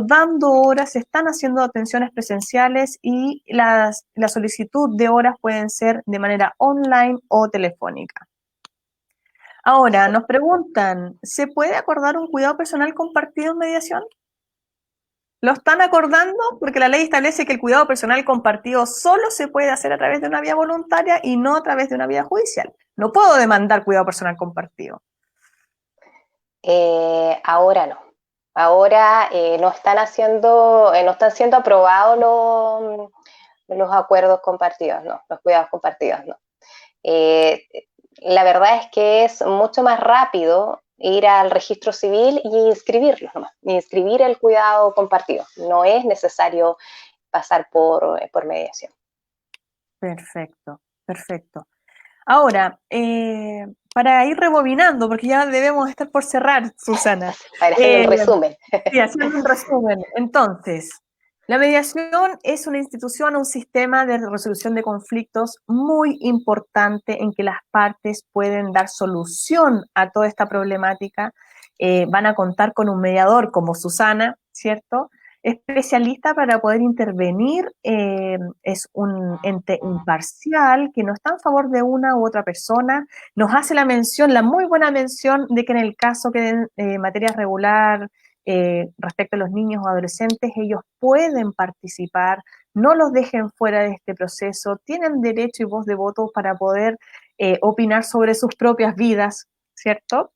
dando horas, se están haciendo atenciones presenciales y la solicitud de horas pueden ser de manera online o telefónica. Ahora, Sí. nos preguntan, ¿se puede acordar un cuidado personal compartido en mediación? Lo están acordando porque la ley establece que el cuidado personal compartido solo se puede hacer a través de una vía voluntaria y no a través de una vía judicial. No puedo demandar cuidado personal compartido. Ahora no. Ahora no están haciendo, no están siendo aprobados los acuerdos compartidos, no, los cuidados compartidos, no. Eh, la verdad es que es mucho más rápido ir al registro civil y inscribirlos nomás, inscribir el cuidado compartido. No es necesario pasar por mediación. Perfecto, perfecto. Ahora, para ir rebobinando, porque ya debemos estar por cerrar, Susana. Para hacer un resumen. Sí, haciendo un resumen. Entonces, la mediación es una institución, un sistema de resolución de conflictos muy importante en que las partes pueden dar solución a toda esta problemática. Van a contar con un mediador como Susana, ¿cierto? Especialista para poder intervenir, es un ente imparcial que no está en favor de una u otra persona. Nos hace la mención, la muy buena mención de que en el caso que den materia regular respecto a los niños o adolescentes, ellos pueden participar, no los dejen fuera de este proceso, tienen derecho y voz de voto para poder opinar sobre sus propias vidas, ¿cierto?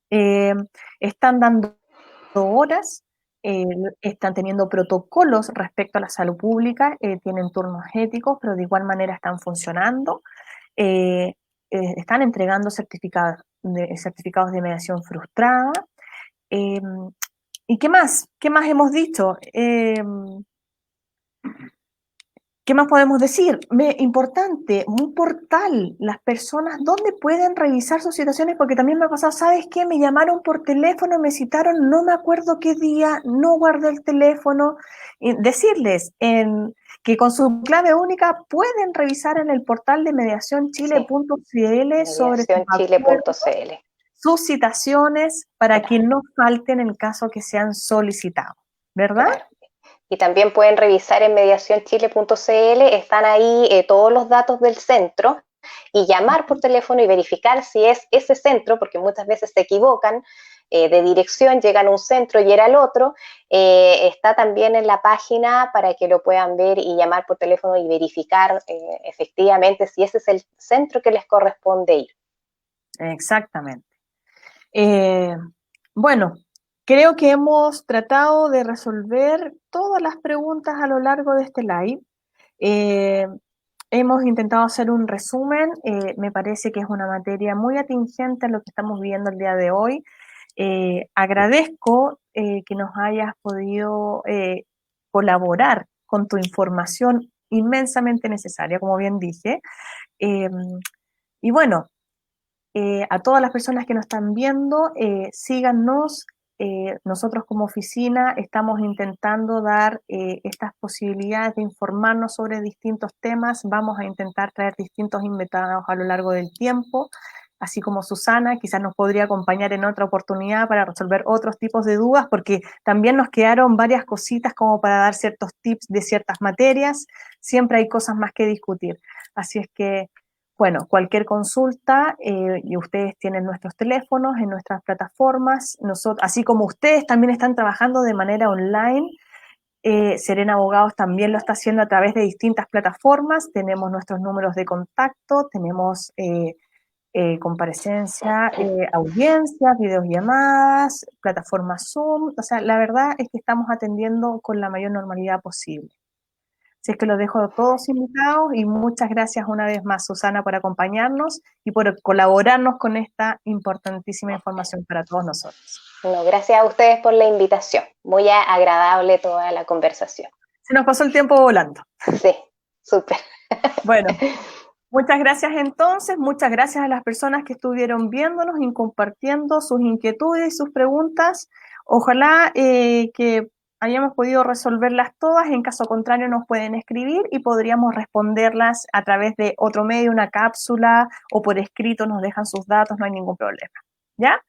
Están dando horas, están teniendo protocolos respecto a la salud pública, tienen turnos éticos, pero de igual manera están funcionando, eh, están entregando certificados de mediación frustrada. Eh, ¿Y qué más? ¿Qué más hemos dicho? ¿Qué más podemos decir? Importante, un portal, las personas, ¿dónde pueden revisar sus situaciones? Porque también me ha pasado, ¿sabes qué? Me llamaron por teléfono, me citaron, no me acuerdo qué día, no guardé el teléfono. Decirles que con su clave única pueden revisar en el portal de Sí, mediacionchile.cl sobre sus acuerdos, mediacionchile.cl. sus citaciones, para que no falten en el caso que sean solicitados, ¿verdad? Claro. Y también pueden revisar en mediacionchile.cl, están ahí todos los datos del centro y llamar por teléfono y verificar si es ese centro, porque muchas veces se equivocan de dirección, llegan a un centro y era el otro. Está también en la página para que lo puedan ver y llamar por teléfono y verificar efectivamente si ese es el centro que les corresponde ir. Exactamente. Bueno, creo que hemos tratado de resolver todas las preguntas a lo largo de este live. Eh, Hemos intentado hacer un resumen. Me parece que es una materia muy atingente a lo que estamos viendo el día de hoy. Agradezco que nos hayas podido colaborar con tu información inmensamente necesaria, como bien dije. Eh, y bueno, a todas las personas que nos están viendo, síganos nosotros como oficina estamos intentando dar estas posibilidades de informarnos sobre distintos temas. Vamos a intentar traer distintos invitados a lo largo del tiempo, así como Susana, quizás nos podría acompañar en otra oportunidad para resolver otros tipos de dudas, porque también nos quedaron varias cositas como para dar ciertos tips de ciertas materias. Siempre hay cosas más que discutir. Así es que, bueno, cualquier consulta, y ustedes tienen nuestros teléfonos en nuestras plataformas, nosotros, así como ustedes también están trabajando de manera online, Serena Abogados también lo está haciendo a través de distintas plataformas, tenemos nuestros números de contacto, tenemos comparecencia, audiencias, videollamadas, plataformas Zoom, o sea, la verdad es que estamos atendiendo con la mayor normalidad posible. Así es que los dejo a todos invitados y muchas gracias una vez más, Susana, por acompañarnos y por colaborarnos con esta importantísima información para todos nosotros. No, gracias a ustedes por la invitación. Muy agradable toda la conversación. Se nos pasó el tiempo volando. Sí, súper. Bueno, muchas gracias entonces, muchas gracias a las personas que estuvieron viéndonos y compartiendo sus inquietudes y sus preguntas. Ojalá que hayamos podido resolverlas todas, en caso contrario nos pueden escribir y podríamos responderlas a través de otro medio, una cápsula o por escrito nos dejan sus datos, no hay ningún problema. ¿Ya?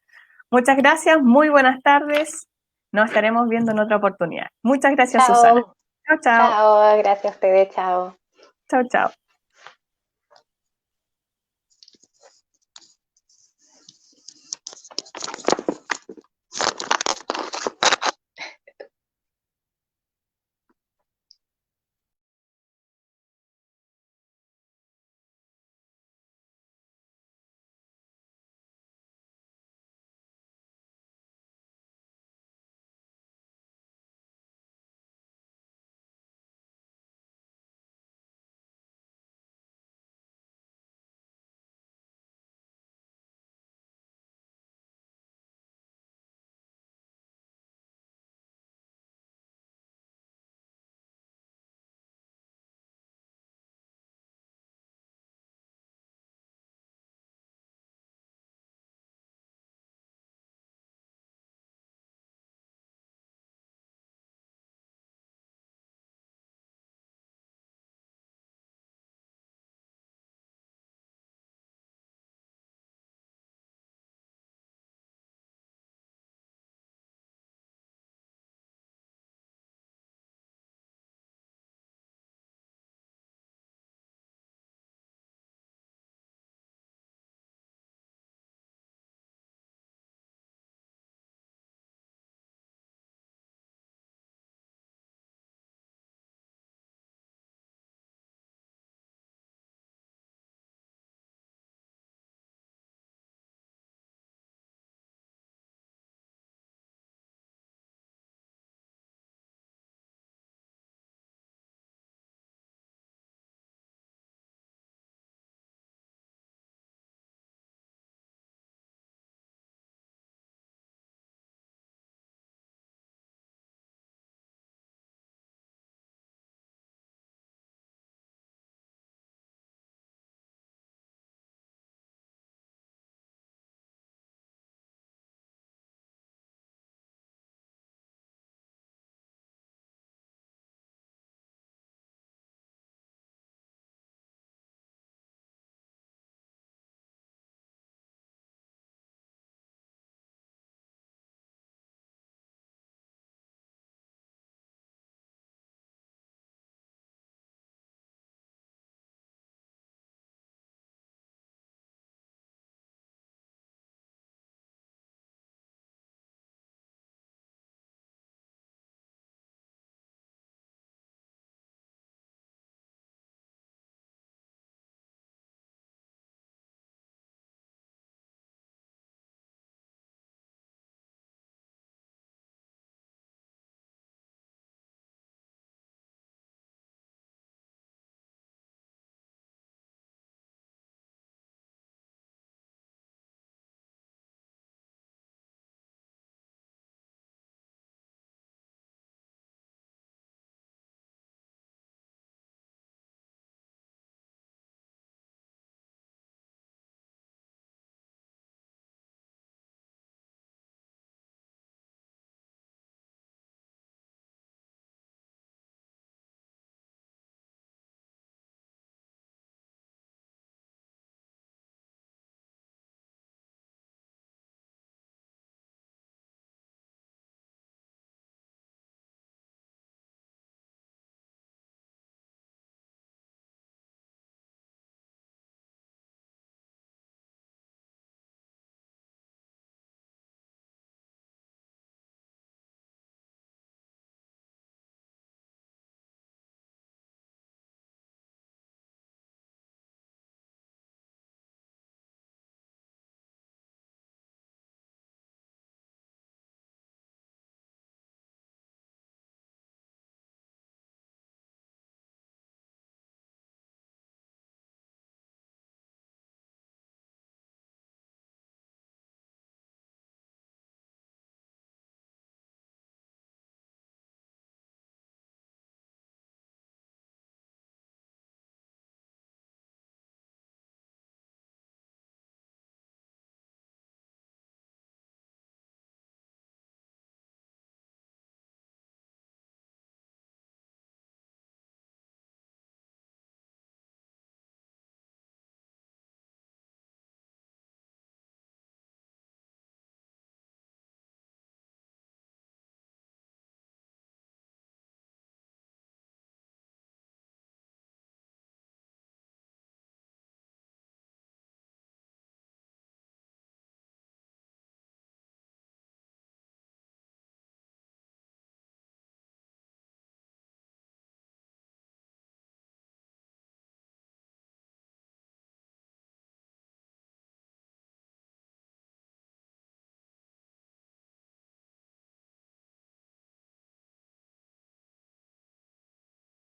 Muchas gracias, muy buenas tardes, nos estaremos viendo en otra oportunidad. Muchas gracias, Chao. Susana. Chao, chao. Chao, gracias a ustedes, chao. Chao, chao.